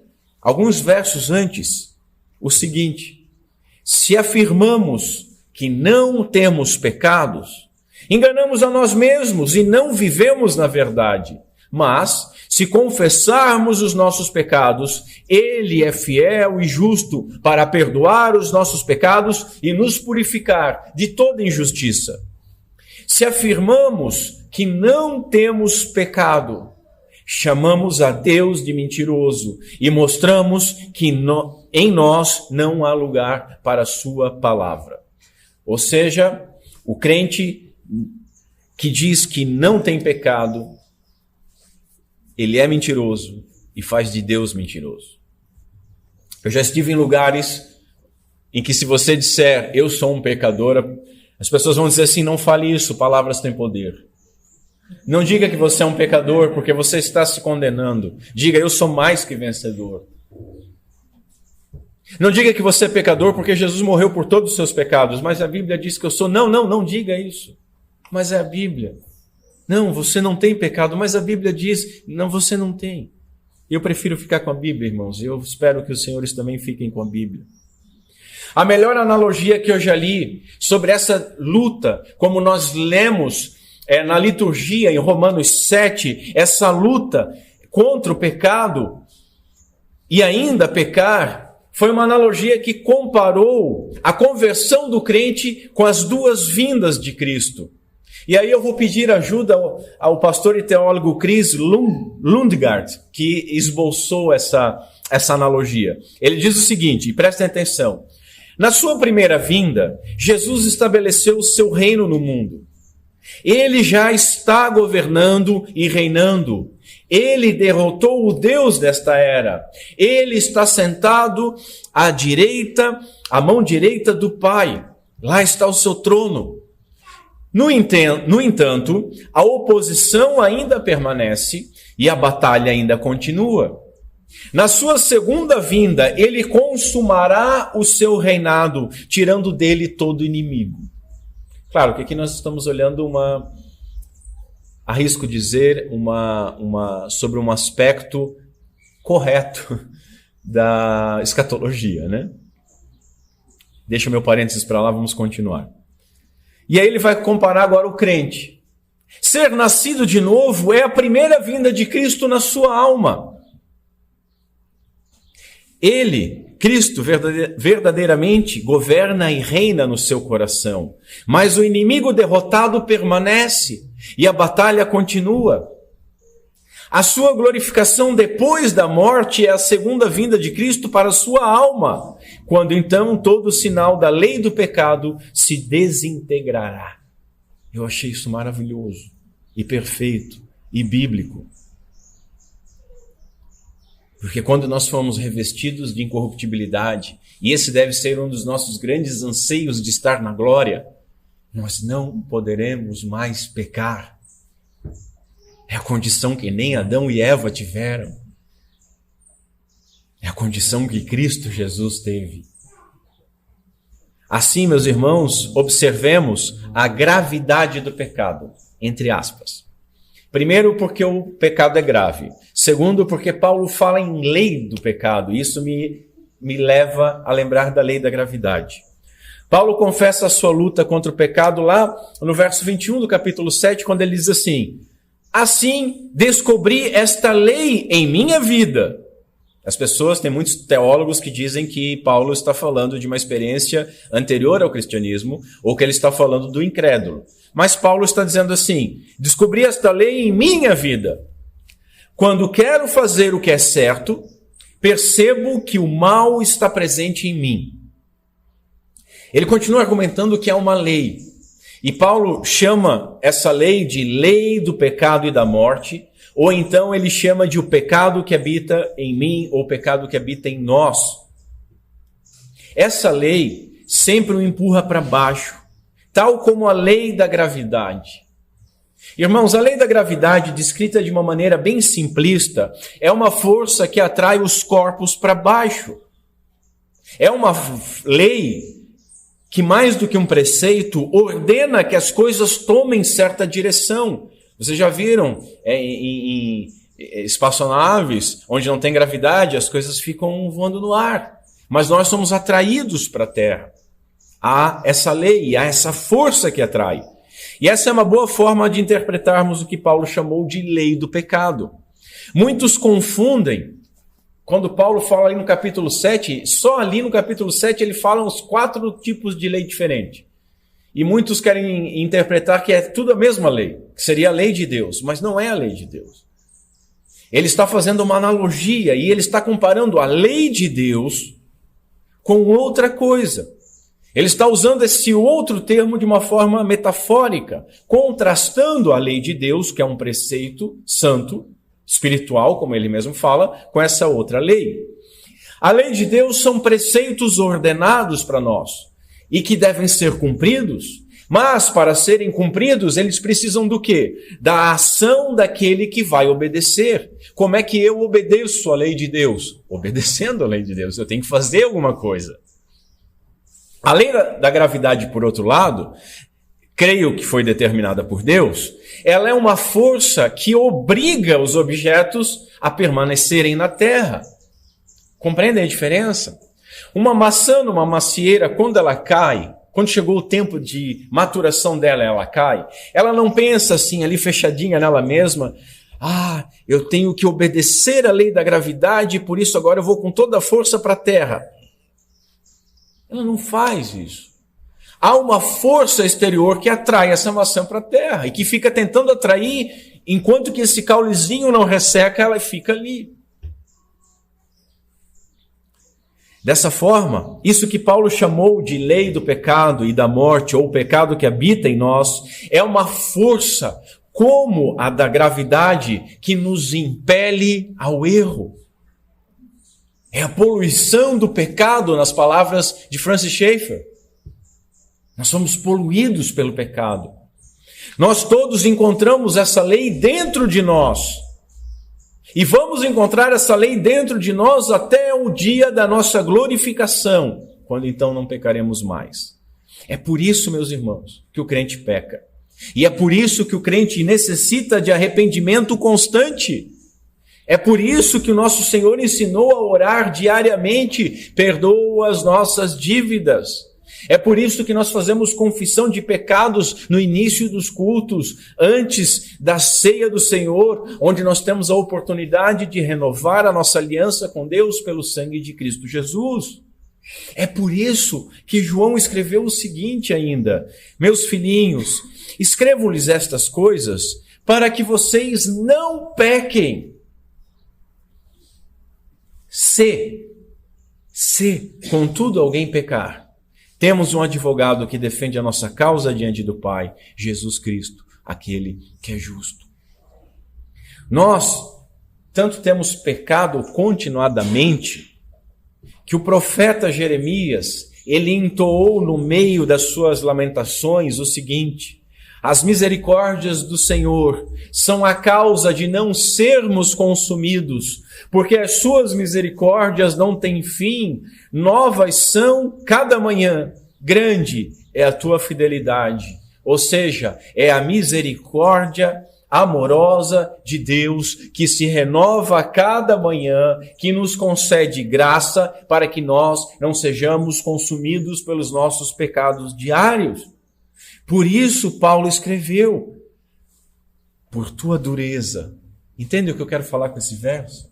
alguns versos antes, o seguinte: se afirmamos que não temos pecados, enganamos a nós mesmos e não vivemos na verdade. Mas, se confessarmos os nossos pecados, Ele é fiel e justo para perdoar os nossos pecados e nos purificar de toda injustiça. Se afirmamos que não temos pecado, chamamos a Deus de mentiroso e mostramos que em nós não há lugar para a sua palavra. Ou seja, o crente que diz que não tem pecado, ele é mentiroso e faz de Deus mentiroso. Eu já estive em lugares em que, se você disser, eu sou um pecador, as pessoas vão dizer assim: não fale isso, palavras têm poder. Não diga que você é um pecador, porque você está se condenando. Diga, eu sou mais que vencedor. Não diga que você é pecador, porque Jesus morreu por todos os seus pecados, mas a Bíblia diz que eu sou. Não diga isso. Mas é a Bíblia. Não, você não tem pecado, mas a Bíblia diz, não, você não tem. Eu prefiro ficar com a Bíblia, irmãos, e eu espero que os senhores também fiquem com a Bíblia. A melhor analogia que eu já li sobre essa luta, como nós lemos na liturgia em Romanos 7, essa luta contra o pecado e ainda pecar, foi uma analogia que comparou a conversão do crente com as duas vindas de Cristo. E aí eu vou pedir ajuda ao pastor e teólogo Chris Lundgaard, que esboçou essa analogia. Ele diz o seguinte, e prestem atenção: na sua primeira vinda, Jesus estabeleceu o seu reino no mundo. Ele já está governando e reinando. Ele derrotou o Deus desta era. Ele está sentado à mão direita do Pai. Lá está o seu trono. No entanto, a oposição ainda permanece e a batalha ainda continua. Na sua segunda vinda, ele consumará o seu reinado, tirando dele todo inimigo. Claro que aqui nós estamos olhando arrisco dizer, sobre um aspecto correto da escatologia, né? Deixa o meu parênteses para lá, vamos continuar. E aí ele vai comparar agora o crente. Ser nascido de novo é a primeira vinda de Cristo na sua alma. Ele, Cristo, verdadeiramente governa e reina no seu coração. Mas o inimigo derrotado permanece e a batalha continua. A sua glorificação depois da morte é a segunda vinda de Cristo para a sua alma, quando então todo o sinal da lei do pecado se desintegrará. Eu achei isso maravilhoso e perfeito e bíblico. Porque quando nós formos revestidos de incorruptibilidade, e esse deve ser um dos nossos grandes anseios de estar na glória, nós não poderemos mais pecar. É a condição que nem Adão e Eva tiveram. É a condição que Cristo Jesus teve. Assim, meus irmãos, observemos a gravidade do pecado, entre aspas. Primeiro, porque o pecado é grave. Segundo, porque Paulo fala em lei do pecado. Isso me leva a lembrar da lei da gravidade. Paulo confessa a sua luta contra o pecado lá no verso 21 do capítulo 7, quando ele diz assim: assim descobri esta lei em minha vida. As pessoas, tem muitos teólogos que dizem que Paulo está falando de uma experiência anterior ao cristianismo, ou que ele está falando do incrédulo. Mas Paulo está dizendo assim: descobri esta lei em minha vida. Quando quero fazer o que é certo, percebo que o mal está presente em mim. Ele continua argumentando que há uma lei. E Paulo chama essa lei de lei do pecado e da morte, ou então ele chama de o pecado que habita em mim, ou o pecado que habita em nós. Essa lei sempre o empurra para baixo, tal como a lei da gravidade. Irmãos, a lei da gravidade, descrita de uma maneira bem simplista, é uma força que atrai os corpos para baixo. É uma lei que, mais do que um preceito, ordena que as coisas tomem certa direção. Vocês já viram em espaçonaves, onde não tem gravidade, as coisas ficam voando no ar. Mas nós somos atraídos para a Terra. Há essa lei, há essa força que atrai. E essa é uma boa forma de interpretarmos o que Paulo chamou de lei do pecado. Muitos confundem, quando Paulo fala ali no capítulo 7, só ali no capítulo 7 ele fala uns 4 tipos de lei diferentes. E muitos querem interpretar que é tudo a mesma lei, que seria a lei de Deus, mas não é a lei de Deus. Ele está fazendo uma analogia e ele está comparando a lei de Deus com outra coisa. Ele está usando esse outro termo de uma forma metafórica, contrastando a lei de Deus, que é um preceito santo, espiritual, como ele mesmo fala, com essa outra lei. A lei de Deus são preceitos ordenados para nós e que devem ser cumpridos, mas para serem cumpridos, eles precisam do quê? Da ação daquele que vai obedecer. Como é que eu obedeço a lei de Deus? Obedecendo a lei de Deus, eu tenho que fazer alguma coisa. A lei da gravidade, por outro lado, creio que foi determinada por Deus, ela é uma força que obriga os objetos a permanecerem na terra. Compreendem a diferença? Uma maçã numa macieira, quando ela cai, quando chegou o tempo de maturação dela, ela cai, ela não pensa assim, ali fechadinha nela mesma, eu tenho que obedecer à lei da gravidade, por isso agora eu vou com toda a força para a terra. Ela não faz isso. Há uma força exterior que atrai essa maçã para a terra e que fica tentando atrair, enquanto que esse caulezinho não resseca, ela fica ali. Dessa forma, isso que Paulo chamou de lei do pecado e da morte, ou o pecado que habita em nós, é uma força como a da gravidade que nos impele ao erro. É a poluição do pecado, nas palavras de Francis Schaeffer. Nós somos poluídos pelo pecado. Nós todos encontramos essa lei dentro de nós. E vamos encontrar essa lei dentro de nós até o dia da nossa glorificação, quando então não pecaremos mais. É por isso, meus irmãos, que o crente peca. E é por isso que o crente necessita de arrependimento constante. É por isso que o nosso Senhor ensinou a orar diariamente, perdoa as nossas dívidas. É por isso que nós fazemos confissão de pecados no início dos cultos, antes da ceia do Senhor, onde nós temos a oportunidade de renovar a nossa aliança com Deus pelo sangue de Cristo Jesus. É por isso que João escreveu o seguinte ainda: meus filhinhos, escrevo-lhes estas coisas para que vocês não pequem. Se, contudo, alguém pecar, temos um advogado que defende a nossa causa diante do Pai, Jesus Cristo, aquele que é justo. Nós tanto temos pecado continuadamente, que o profeta Jeremias, ele entoou no meio das suas lamentações o seguinte: as misericórdias do Senhor são a causa de não sermos consumidos, porque as suas misericórdias não têm fim, novas são cada manhã, grande é a tua fidelidade. Ou seja, é a misericórdia amorosa de Deus que se renova a cada manhã, que nos concede graça para que nós não sejamos consumidos pelos nossos pecados diários. Por isso Paulo escreveu: por tua dureza. Entende o que eu quero falar com esse verso?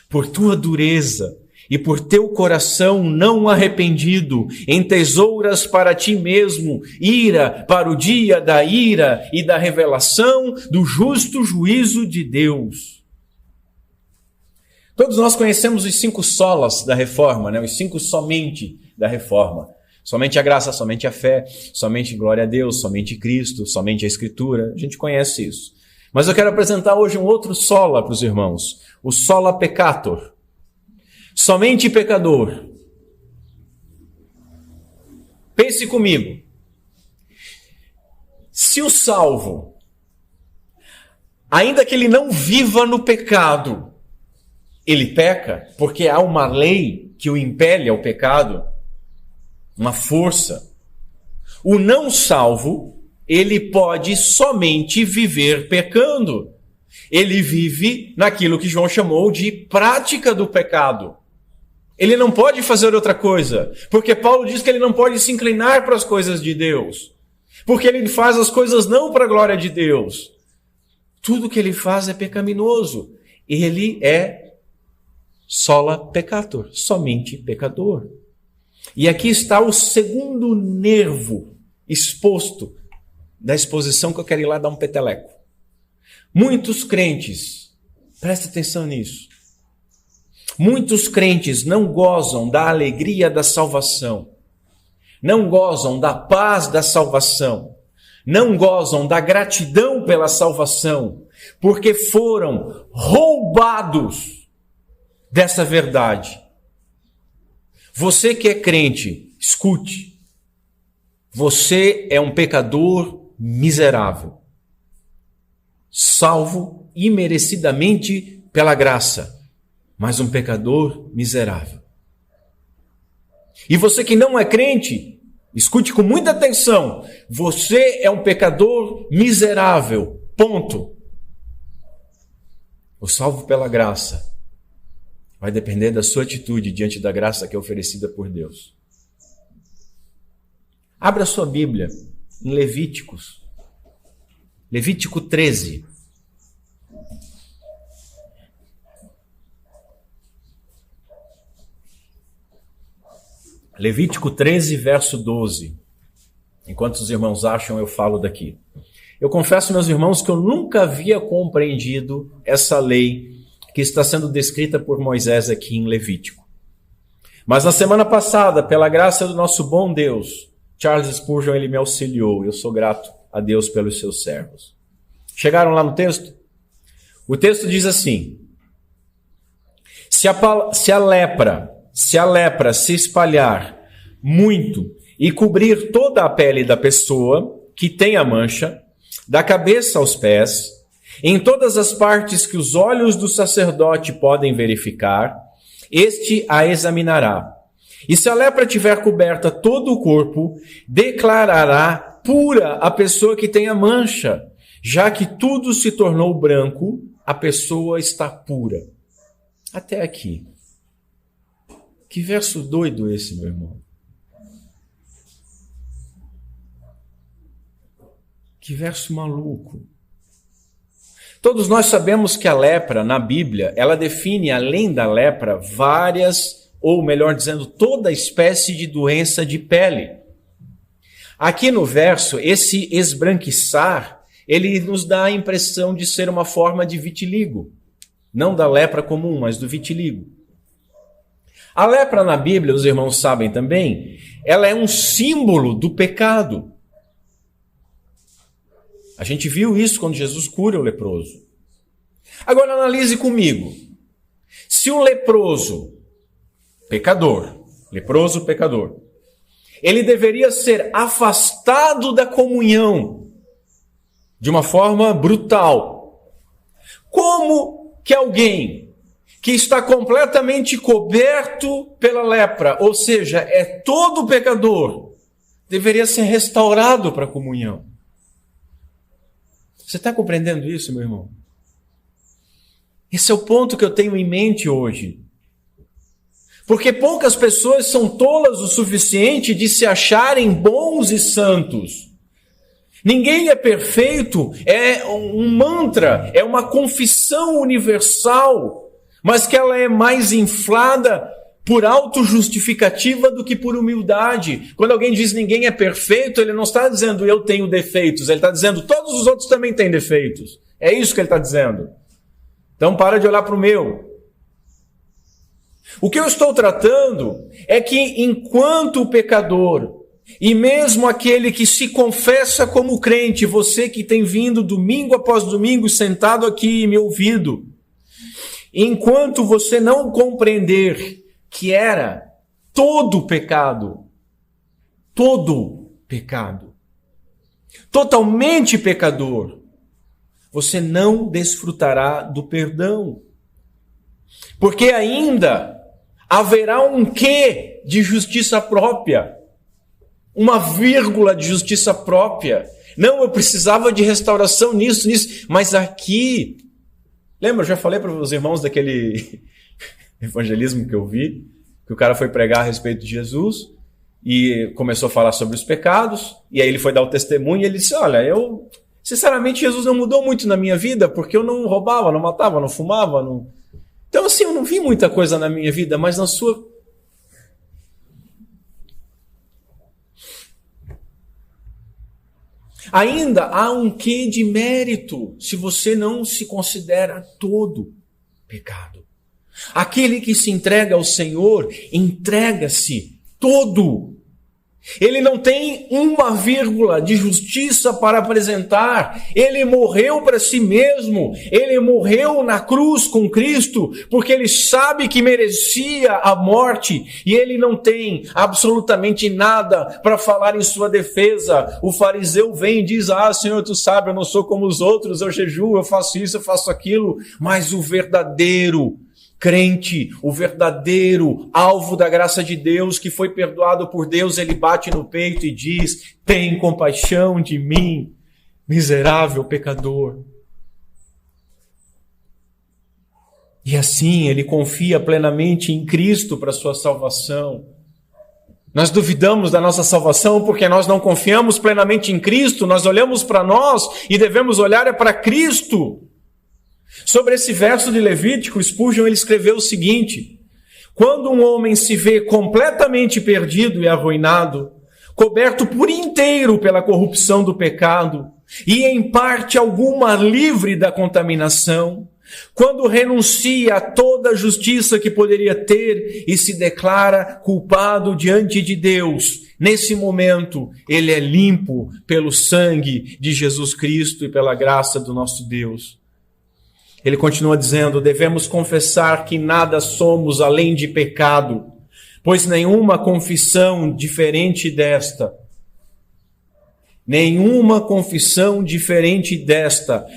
Por tua dureza e por teu coração não arrependido, entesouras para ti mesmo ira para o dia da ira e da revelação do justo juízo de Deus. Todos nós conhecemos os 5 solas da Reforma, os 5 somente da Reforma. Somente a graça, somente a fé, somente glória a Deus, somente Cristo, somente a Escritura. A gente conhece isso. Mas eu quero apresentar hoje um outro sola para os irmãos. O sola peccator. Somente pecador. Pense comigo. Se o salvo, ainda que ele não viva no pecado, ele peca, porque há uma lei que o impele ao pecado, uma força. O não salvo, ele pode somente viver pecando. Ele vive naquilo que João chamou de prática do pecado. Ele não pode fazer outra coisa, porque Paulo diz que ele não pode se inclinar para as coisas de Deus, porque ele faz as coisas não para a glória de Deus. Tudo que ele faz é pecaminoso. Ele é sola peccator, somente pecador. E aqui está o segundo nervo exposto da exposição que eu quero ir lá dar um peteleco. Muitos crentes, preste atenção nisso, muitos crentes não gozam da alegria da salvação, não gozam da paz da salvação, não gozam da gratidão pela salvação, porque foram roubados dessa verdade. Você que é crente, escute. Você é um pecador miserável, salvo imerecidamente pela graça, mas um pecador miserável. E você que não é crente, escute com muita atenção. Você é um pecador miserável, ponto. O salvo pela graça vai depender da sua atitude diante da graça que é oferecida por Deus. Abra sua Bíblia em Levíticos. Levítico 13. Levítico 13, verso 12. Enquanto os irmãos acham, eu falo daqui. Eu confesso, meus irmãos, que eu nunca havia compreendido essa lei que está sendo descrita por Moisés aqui em Levítico. Mas na semana passada, pela graça do nosso bom Deus, Charles Spurgeon, ele me auxiliou. Eu sou grato a Deus pelos seus servos. Chegaram lá no texto? O texto diz assim: se a lepra se espalhar muito e cobrir toda a pele da pessoa que tem a mancha, da cabeça aos pés, em todas as partes que os olhos do sacerdote podem verificar, este a examinará. E se a lepra tiver coberta todo o corpo, declarará pura a pessoa que tem a mancha. Já que tudo se tornou branco, a pessoa está pura. Até aqui. Que verso doido esse, meu irmão. Que verso maluco. Todos nós sabemos que a lepra, na Bíblia, ela define, além da lepra, várias, ou melhor dizendo, toda espécie de doença de pele. Aqui no verso, esse esbranquiçar, ele nos dá a impressão de ser uma forma de vitiligo. Não da lepra comum, mas do vitiligo. A lepra na Bíblia, os irmãos sabem também, ela é um símbolo do pecado. A gente viu isso quando Jesus cura o leproso. Agora analise comigo. Se um leproso, pecador, ele deveria ser afastado da comunhão de uma forma brutal. Como que alguém que está completamente coberto pela lepra, ou seja, é todo pecador, deveria ser restaurado para a comunhão? Você está compreendendo isso, meu irmão? Esse é o ponto que eu tenho em mente hoje. Porque poucas pessoas são tolas o suficiente de se acharem bons e santos. Ninguém é perfeito, é um mantra, é uma confissão universal, mas que ela é mais inflada por autojustificativa do que por humildade. Quando alguém diz ninguém é perfeito, ele não está dizendo eu tenho defeitos, ele está dizendo todos os outros também têm defeitos. É isso que ele está dizendo. Então para de olhar para o meu. O que eu estou tratando é que enquanto o pecador, e mesmo aquele que se confessa como crente, você que tem vindo domingo após domingo sentado aqui me ouvindo, enquanto você não compreender que era todo pecado, totalmente pecador, você não desfrutará do perdão. Porque ainda haverá um quê de justiça própria, uma vírgula de justiça própria. Não, eu precisava de restauração nisso, mas aqui... Lembra, eu já falei para os irmãos daquele evangelismo que eu vi, que o cara foi pregar a respeito de Jesus e começou a falar sobre os pecados, e aí ele foi dar o testemunho e ele disse, olha, sinceramente, Jesus não mudou muito na minha vida, porque eu não roubava, não matava, não fumava, não... Então, assim, eu não vi muita coisa na minha vida, mas na sua... Ainda há um quê de mérito, se você não se considera todo pecado. Aquele que se entrega ao Senhor, entrega-se todo. Ele não tem uma vírgula de justiça para apresentar. Ele morreu para si mesmo. Ele morreu na cruz com Cristo, porque ele sabe que merecia a morte. E ele não tem absolutamente nada para falar em sua defesa. O fariseu vem e diz, Senhor, tu sabe, eu não sou como os outros, eu jejuo, eu faço isso, eu faço aquilo. Mas o verdadeiro crente, o verdadeiro alvo da graça de Deus, que foi perdoado por Deus, ele bate no peito e diz, tem compaixão de mim, miserável pecador. E assim ele confia plenamente em Cristo para a sua salvação. Nós duvidamos da nossa salvação porque nós não confiamos plenamente em Cristo, nós olhamos para nós e devemos olhar para Cristo. Sobre esse verso de Levítico, Spurgeon ele escreveu o seguinte: quando um homem se vê completamente perdido e arruinado, coberto por inteiro pela corrupção do pecado e em parte alguma livre da contaminação, quando renuncia a toda a justiça que poderia ter e se declara culpado diante de Deus, nesse momento ele é limpo pelo sangue de Jesus Cristo e pela graça do nosso Deus. Ele continua dizendo, devemos confessar que nada somos além de pecado, pois nenhuma confissão diferente desta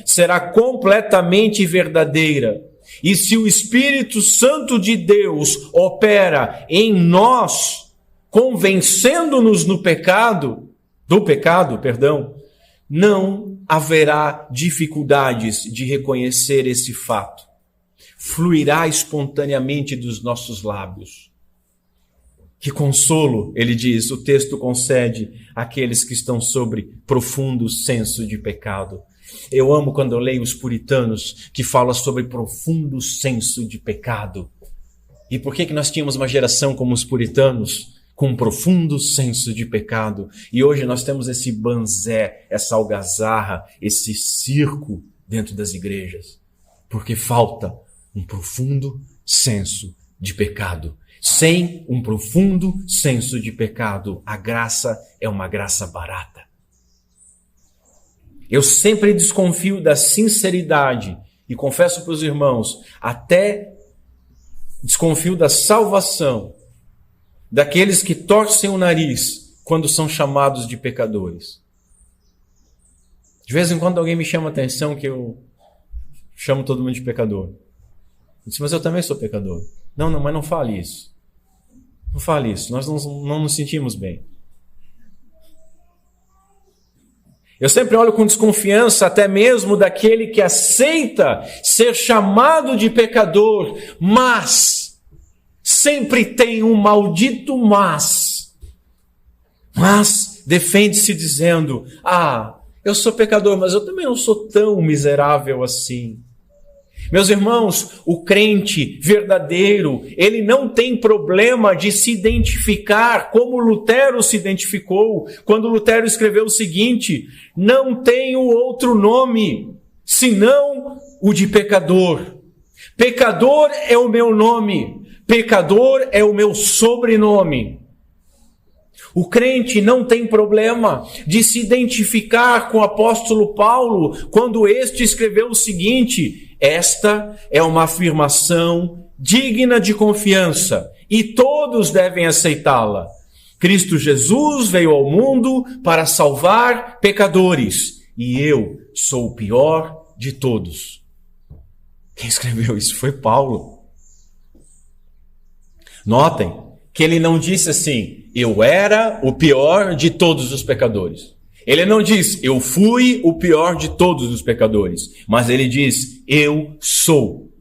será completamente verdadeira. E se o Espírito Santo de Deus opera em nós, convencendo-nos do pecado, não haverá dificuldades de reconhecer esse fato. Fluirá espontaneamente dos nossos lábios. Que consolo, ele diz, o texto concede àqueles que estão sobre profundo senso de pecado. Eu amo quando eu leio os puritanos que falam sobre profundo senso de pecado. E por que nós tínhamos uma geração como os puritanos? Com um profundo senso de pecado. E hoje nós temos esse banzé, essa algazarra, esse circo dentro das igrejas. Porque falta um profundo senso de pecado. Sem um profundo senso de pecado, a graça é uma graça barata. Eu sempre desconfio da sinceridade, e confesso para os irmãos, até desconfio da salvação daqueles que torcem o nariz quando são chamados de pecadores. De vez em quando alguém me chama a atenção que eu chamo todo mundo de pecador. Eu disse, mas eu também sou pecador. Não, mas não fale isso. Não fale isso, nós não nos sentimos bem. Eu sempre olho com desconfiança até mesmo daquele que aceita ser chamado de pecador, mas sempre tem um maldito mas defende-se dizendo, eu sou pecador, mas eu também não sou tão miserável assim. Meus irmãos, o crente verdadeiro, ele não tem problema de se identificar como Lutero se identificou, quando Lutero escreveu o seguinte, não tenho outro nome, senão o de pecador. Pecador é o meu nome, Pecador é o meu sobrenome. O crente não tem problema de se identificar com o apóstolo Paulo quando este escreveu o seguinte: esta é uma afirmação digna de confiança e todos devem aceitá-la. Cristo Jesus veio ao mundo para salvar pecadores e eu sou o pior de todos. Quem escreveu isso foi Paulo. Notem que ele não disse assim: eu era o pior de todos os pecadores. Ele não diz: eu fui o pior de todos os pecadores. Mas ele diz: eu sou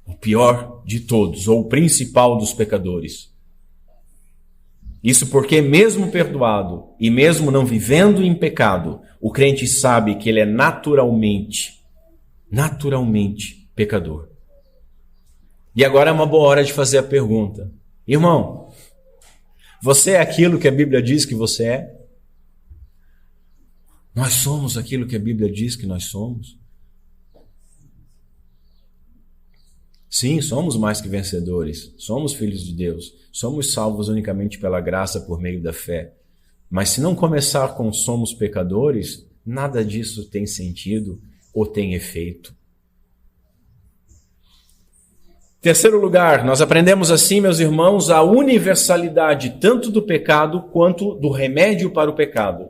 o pior de todos, ou o principal dos pecadores. Isso porque, mesmo perdoado e mesmo não vivendo em pecado, o crente sabe que ele é naturalmente pecador. E agora é uma boa hora de fazer a pergunta: irmão, você é aquilo que a Bíblia diz que você é? Nós somos aquilo que a Bíblia diz que nós somos? Sim, somos mais que vencedores, somos filhos de Deus, somos salvos unicamente pela graça por meio da fé. Mas se não começar com somos pecadores, nada disso tem sentido ou tem efeito. Terceiro lugar, nós aprendemos assim, meus irmãos, a universalidade tanto do pecado quanto do remédio para o pecado.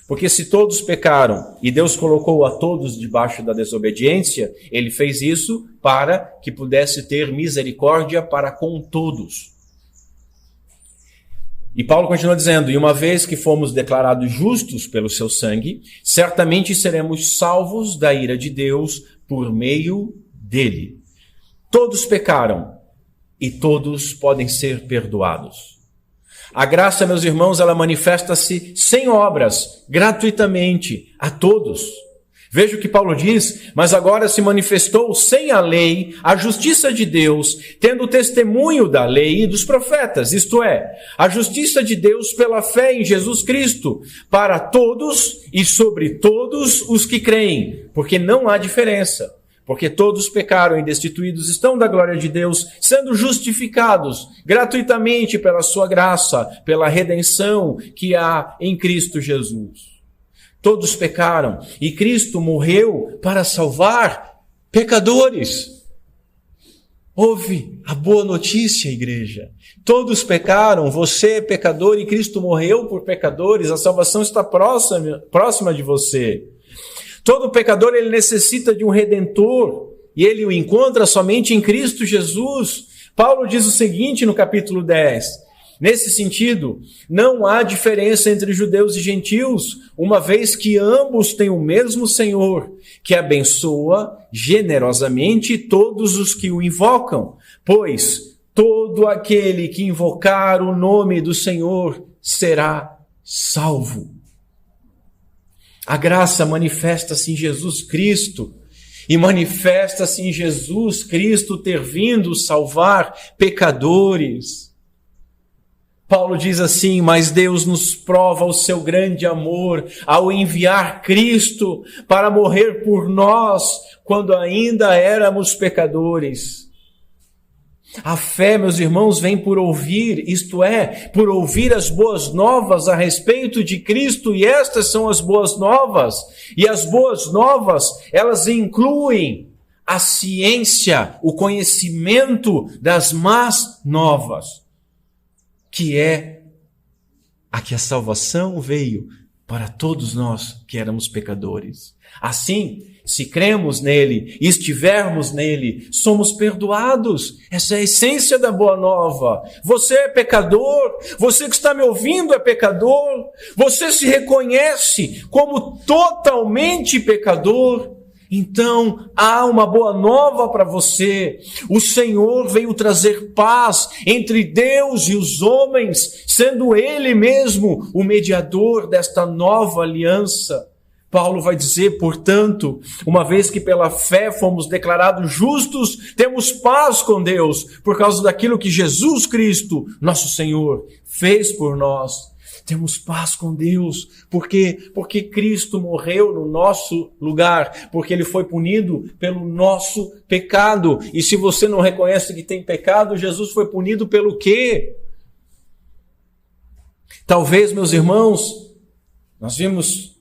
Porque se todos pecaram e Deus colocou a todos debaixo da desobediência, ele fez isso para que pudesse ter misericórdia para com todos. E Paulo continua dizendo: e uma vez que fomos declarados justos pelo seu sangue, certamente seremos salvos da ira de Deus por meio dele. Todos pecaram e todos podem ser perdoados. A graça, meus irmãos, ela manifesta-se sem obras, gratuitamente, a todos. Veja o que Paulo diz: mas agora se manifestou sem a lei a justiça de Deus, tendo testemunho da lei e dos profetas, isto é, a justiça de Deus pela fé em Jesus Cristo, para todos e sobre todos os que creem, porque não há diferença. Porque todos pecaram e destituídos estão da glória de Deus, sendo justificados gratuitamente pela sua graça, pela redenção que há em Cristo Jesus. Todos pecaram e Cristo morreu para salvar pecadores. Ouve a boa notícia, igreja. Todos pecaram, você é pecador e Cristo morreu por pecadores. A salvação está próxima de você. Todo pecador, ele necessita de um redentor, e ele o encontra somente em Cristo Jesus. Paulo diz o seguinte no capítulo 10, nesse sentido, não há diferença entre judeus e gentios, uma vez que ambos têm o mesmo Senhor, que abençoa generosamente todos os que o invocam, pois todo aquele que invocar o nome do Senhor será salvo. A graça manifesta-se em Jesus Cristo, e manifesta-se em Jesus Cristo ter vindo salvar pecadores. Paulo diz assim: mas Deus nos prova o seu grande amor ao enviar Cristo para morrer por nós, quando ainda éramos pecadores. A fé, meus irmãos, vem por ouvir, isto é, por ouvir as boas novas a respeito de Cristo, e estas são as boas novas. E as boas novas, elas incluem a ciência, o conhecimento das más novas, que é a que a salvação veio para todos nós que éramos pecadores. Assim, se cremos nele e estivermos nele, somos perdoados. Essa é a essência da boa nova. Você é pecador, você que está me ouvindo é pecador, você se reconhece como totalmente pecador. Então, há uma boa nova para você. O Senhor veio trazer paz entre Deus e os homens, sendo Ele mesmo o mediador desta nova aliança. Paulo vai dizer, portanto, uma vez que pela fé fomos declarados justos, temos paz com Deus, por causa daquilo que Jesus Cristo, nosso Senhor, fez por nós. Temos paz com Deus. Por quê? Porque Cristo morreu no nosso lugar. Porque Ele foi punido pelo nosso pecado. E se você não reconhece que tem pecado, Jesus foi punido pelo quê? Talvez, meus irmãos, nós vimos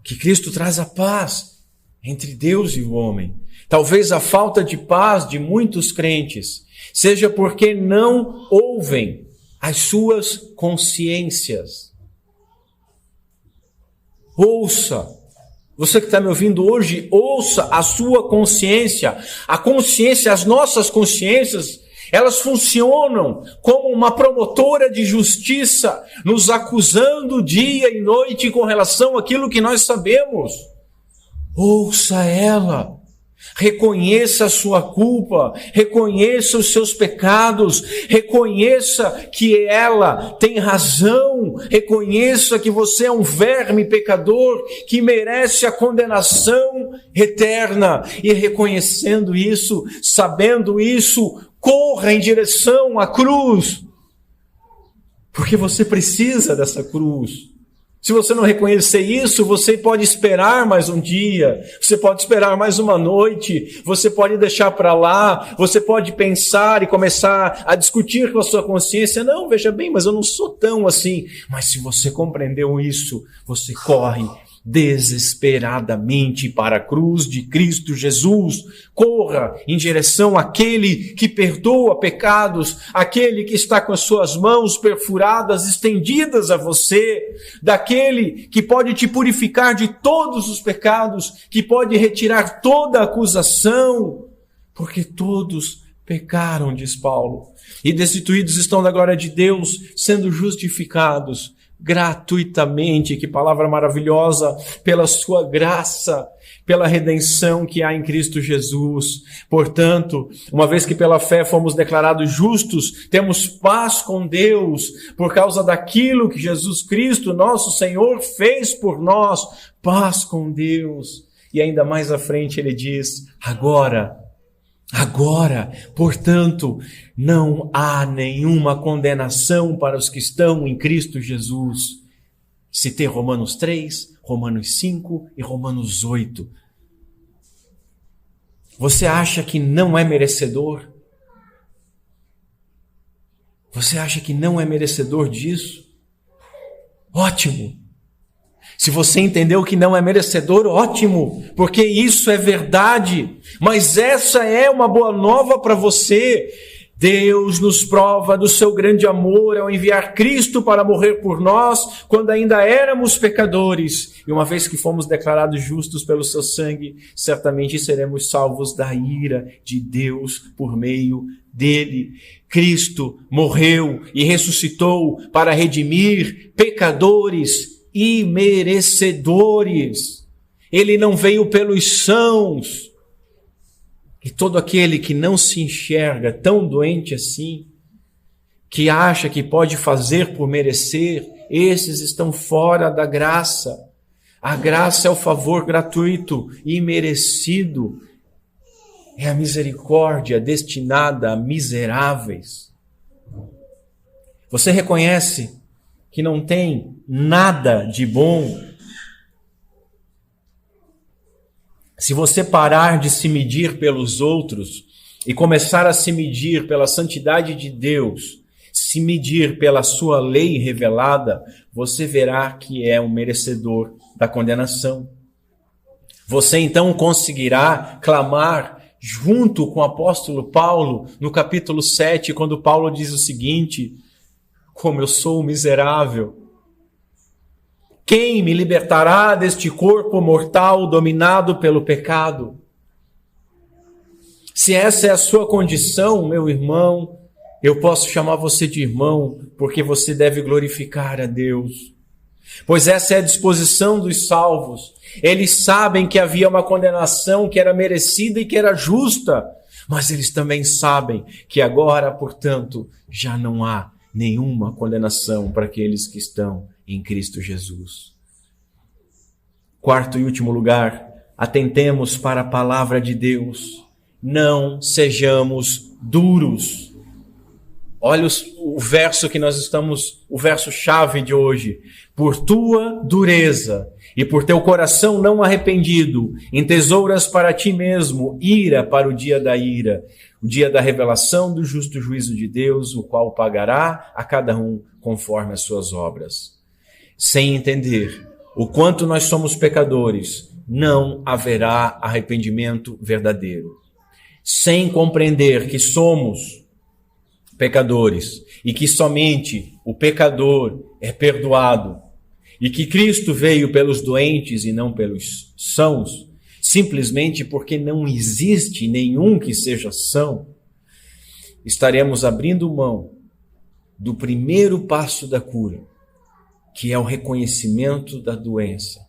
que Cristo traz a paz entre Deus e o homem. Talvez a falta de paz de muitos crentes seja porque não ouvem as suas consciências. Ouça, você que está me ouvindo hoje, ouça a sua consciência. A consciência, as nossas consciências, elas funcionam como uma promotora de justiça, nos acusando dia e noite com relação àquilo que nós sabemos. Ouça ela. Reconheça a sua culpa, reconheça os seus pecados, reconheça que ela tem razão, reconheça que você é um verme pecador que merece a condenação eterna. E reconhecendo isso, sabendo isso, corra em direção à cruz, porque você precisa dessa cruz. Se você não reconhecer isso, você pode esperar mais um dia, você pode esperar mais uma noite, você pode deixar para lá, você pode pensar e começar a discutir com a sua consciência. Não, veja bem, mas eu não sou tão assim. Mas se você compreendeu isso, você corre desesperadamente para a cruz de Cristo Jesus. Corra em direção àquele que perdoa pecados, aquele que está com as suas mãos perfuradas, estendidas a você, daquele que pode te purificar de todos os pecados, que pode retirar toda a acusação, porque todos pecaram, diz Paulo, e destituídos estão da glória de Deus, sendo justificados gratuitamente. Que palavra maravilhosa! Pela sua graça, pela redenção que há em Cristo Jesus. Portanto, uma vez que pela fé fomos declarados justos, temos paz com Deus por causa daquilo que Jesus Cristo, nosso Senhor, fez por nós. Paz com Deus. E ainda mais à frente ele diz: agora, portanto, não há nenhuma condenação para os que estão em Cristo Jesus. Citei Romanos 3, Romanos 5 e Romanos 8. Você acha que não é merecedor? Você acha que não é merecedor disso? Ótimo! Se você entendeu que não é merecedor, ótimo, porque isso é verdade. Mas essa é uma boa nova para você. Deus nos prova do seu grande amor ao enviar Cristo para morrer por nós, quando ainda éramos pecadores. E uma vez que fomos declarados justos pelo seu sangue, certamente seremos salvos da ira de Deus por meio dele. Cristo morreu e ressuscitou para redimir pecadores e merecedores. Ele não veio pelos sãos. E todo aquele que não se enxerga tão doente assim, que acha que pode fazer por merecer, esses estão fora da graça. A graça é o favor gratuito e imerecido. É a misericórdia destinada a miseráveis. Você reconhece que não tem nada de bom? Se você parar de se medir pelos outros e começar a se medir pela santidade de Deus, se medir pela sua lei revelada, você verá que é um merecedor da condenação. Você então conseguirá clamar junto com o apóstolo Paulo no capítulo 7, quando Paulo diz o seguinte: como eu sou miserável! Quem me libertará deste corpo mortal dominado pelo pecado? Se essa é a sua condição, meu irmão, eu posso chamar você de irmão, porque você deve glorificar a Deus. Pois essa é a disposição dos salvos. Eles sabem que havia uma condenação que era merecida e que era justa, mas eles também sabem que agora, portanto, já não há nenhuma condenação para aqueles que estão em Cristo Jesus. Quarto e último lugar, atentemos para a palavra de Deus. Não sejamos duros. Olha o verso que nós estamos, o verso-chave de hoje. Por tua dureza e por teu coração não arrependido, entesouras para ti mesmo ira para o dia da ira, o dia da revelação do justo juízo de Deus, o qual pagará a cada um conforme as suas obras. Sem entender o quanto nós somos pecadores, não haverá arrependimento verdadeiro. Sem compreender que somos pecadores e que somente o pecador é perdoado e que Cristo veio pelos doentes e não pelos sãos, simplesmente porque não existe nenhum que seja são, estaremos abrindo mão do primeiro passo da cura, que é o reconhecimento da doença.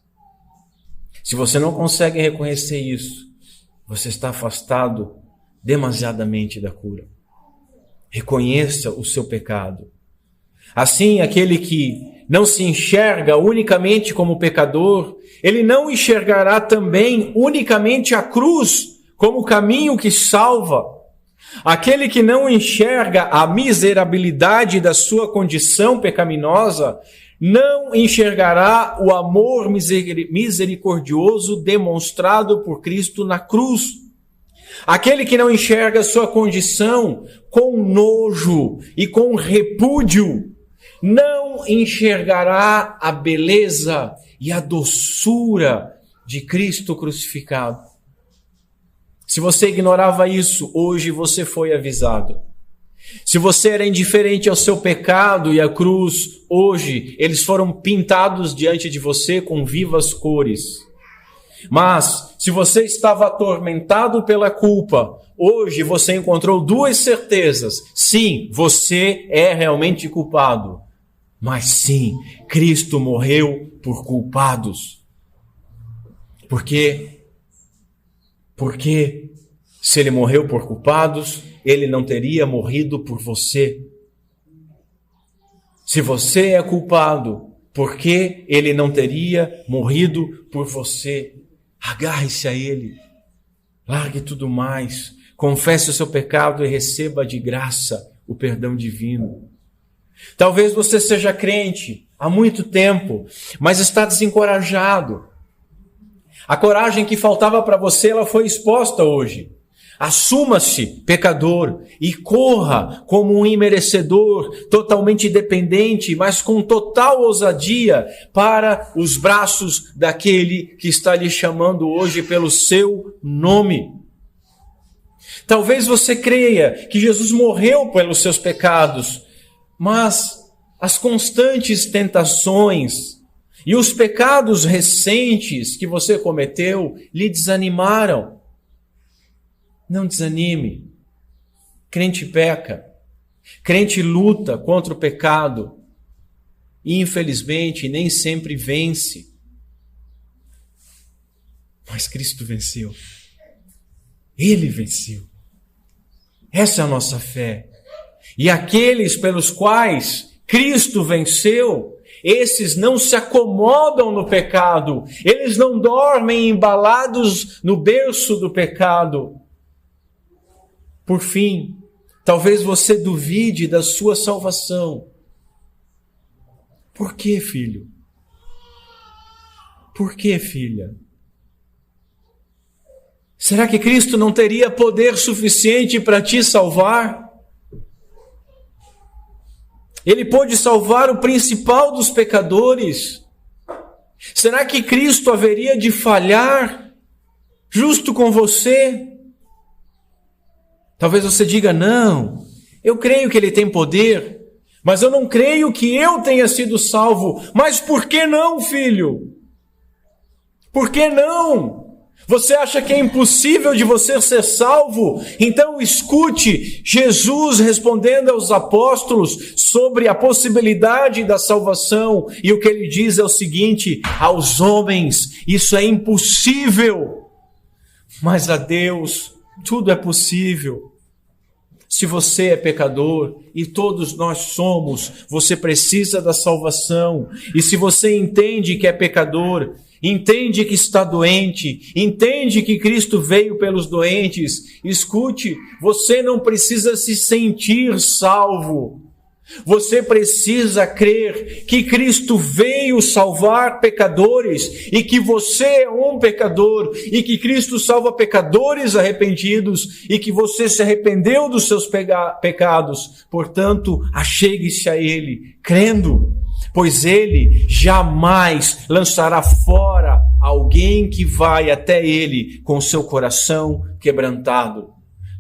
Se você não consegue reconhecer isso, você está afastado demasiadamente da cura. Reconheça o seu pecado. Assim, aquele que não se enxerga unicamente como pecador, ele não enxergará também unicamente a cruz como o caminho que salva. Aquele que não enxerga a miserabilidade da sua condição pecaminosa, não enxergará o amor misericordioso demonstrado por Cristo na cruz. Aquele que não enxerga sua condição com nojo e com repúdio, não enxergará a beleza e a doçura de Cristo crucificado. Se você ignorava isso, hoje você foi avisado. Se você era indiferente ao seu pecado e à cruz, hoje eles foram pintados diante de você com vivas cores. Mas, se você estava atormentado pela culpa, hoje você encontrou duas certezas. Sim, você é realmente culpado. Mas sim, Cristo morreu por culpados. Porque se ele morreu por culpados, ele não teria morrido por você. Se você é culpado, por que ele não teria morrido por você? Agarre-se a ele, largue tudo mais, confesse o seu pecado e receba de graça o perdão divino. Talvez você seja crente há muito tempo, mas está desencorajado. A coragem que faltava para você, ela foi exposta hoje. Assuma-se pecador e corra como um imerecedor, totalmente dependente, mas com total ousadia para os braços daquele que está lhe chamando hoje pelo seu nome. Talvez você creia que Jesus morreu pelos seus pecados, mas as constantes tentações e os pecados recentes que você cometeu lhe desanimaram. Não desanime. Crente peca. Crente luta contra o pecado. E, infelizmente, nem sempre vence. Mas Cristo venceu. Ele venceu. Essa é a nossa fé. E aqueles pelos quais Cristo venceu, esses não se acomodam no pecado. Eles não dormem embalados no berço do pecado. Por fim, talvez você duvide da sua salvação. Por que, filho? Por que, filha? Será que Cristo não teria poder suficiente para te salvar? Ele pôde salvar o principal dos pecadores. Será que Cristo haveria de falhar justo com você? Talvez você diga, não, eu creio que ele tem poder, mas eu não creio que eu tenha sido salvo. Mas por que não, filho? Por que não? Você acha que é impossível de você ser salvo? Então escute Jesus respondendo aos apóstolos sobre a possibilidade da salvação. E o que ele diz é o seguinte: aos homens isso é impossível, mas a Deus tudo é possível. Se você é pecador, e todos nós somos, você precisa da salvação. E se você entende que é pecador, entende que está doente, entende que Cristo veio pelos doentes. Escute, você não precisa se sentir salvo. Você precisa crer que Cristo veio salvar pecadores e que você é um pecador e que Cristo salva pecadores arrependidos e que você se arrependeu dos seus pecados. Portanto, achegue-se a Ele, crendo, pois Ele jamais lançará fora alguém que vai até Ele com seu coração quebrantado.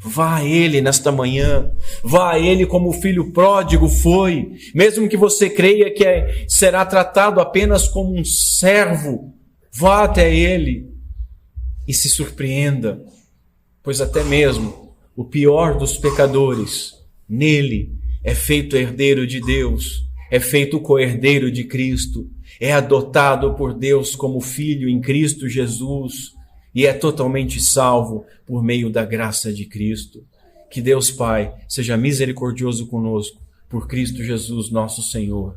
Vá a Ele nesta manhã, vá a Ele como o filho pródigo foi, mesmo que você creia que será tratado apenas como um servo, vá até Ele e se surpreenda, pois até mesmo o pior dos pecadores, nele é feito herdeiro de Deus, é feito co-herdeiro de Cristo, é adotado por Deus como filho em Cristo Jesus, e é totalmente salvo por meio da graça de Cristo. Que Deus Pai seja misericordioso conosco, por Cristo Jesus nosso Senhor.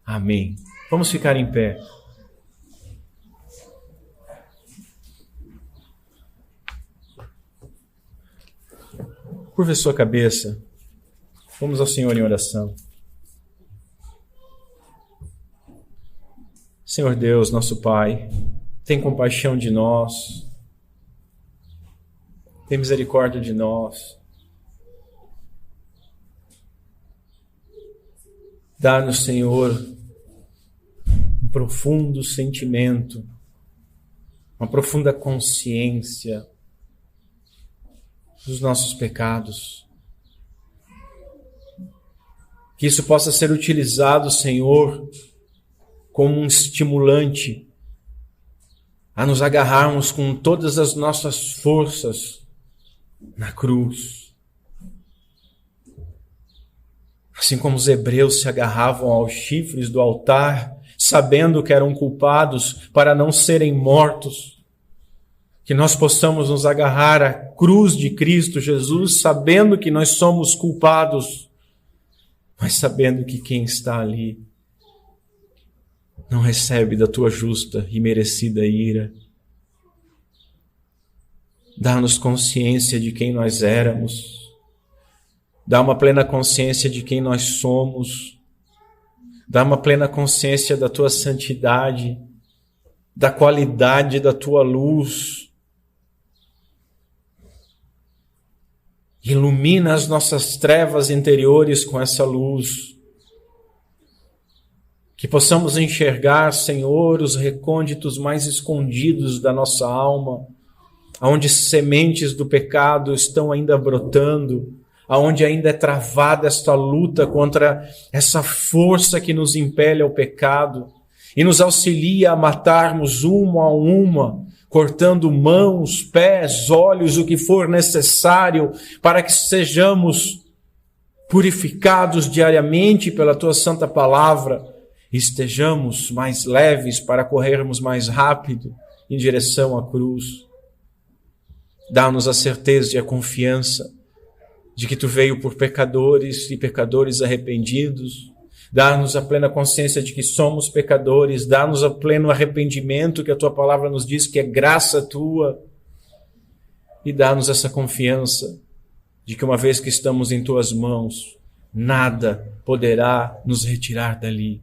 Amém. Vamos ficar em pé. Curva sua cabeça. Vamos ao Senhor em oração. Senhor Deus, nosso Pai, tem compaixão de nós. Tem misericórdia de nós. Dá-nos, Senhor, um profundo sentimento, uma profunda consciência dos nossos pecados. Que isso possa ser utilizado, Senhor, como um estimulante a nos agarrarmos com todas as nossas forças na cruz. Assim como os hebreus se agarravam aos chifres do altar, sabendo que eram culpados para não serem mortos, que nós possamos nos agarrar à cruz de Cristo Jesus, sabendo que nós somos culpados, mas sabendo que quem está ali não recebe da tua justa e merecida ira. Dá-nos consciência de quem nós éramos. Dá uma plena consciência de quem nós somos. Dá uma plena consciência da tua santidade, da qualidade da tua luz. Ilumina as nossas trevas interiores com essa luz. Que possamos enxergar, Senhor, os recônditos mais escondidos da nossa alma, aonde sementes do pecado estão ainda brotando, aonde ainda é travada esta luta contra essa força que nos impele ao pecado e nos auxilia a matarmos uma a uma, cortando mãos, pés, olhos, o que for necessário para que sejamos purificados diariamente pela tua santa palavra e estejamos mais leves para corrermos mais rápido em direção à cruz. Dá-nos a certeza e a confiança de que Tu veio por pecadores e pecadores arrependidos. Dá-nos a plena consciência de que somos pecadores. Dá-nos o pleno arrependimento que a Tua palavra nos diz que é graça Tua. E dá-nos essa confiança de que uma vez que estamos em Tuas mãos, nada poderá nos retirar dali.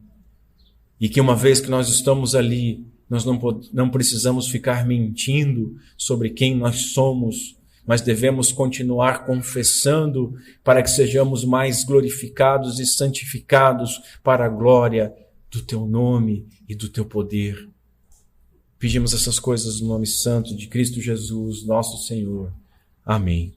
E que uma vez que nós estamos ali, nós não precisamos ficar mentindo sobre quem nós somos, mas devemos continuar confessando para que sejamos mais glorificados e santificados para a glória do Teu nome e do Teu poder. Pedimos essas coisas no nome santo de Cristo Jesus, nosso Senhor. Amém.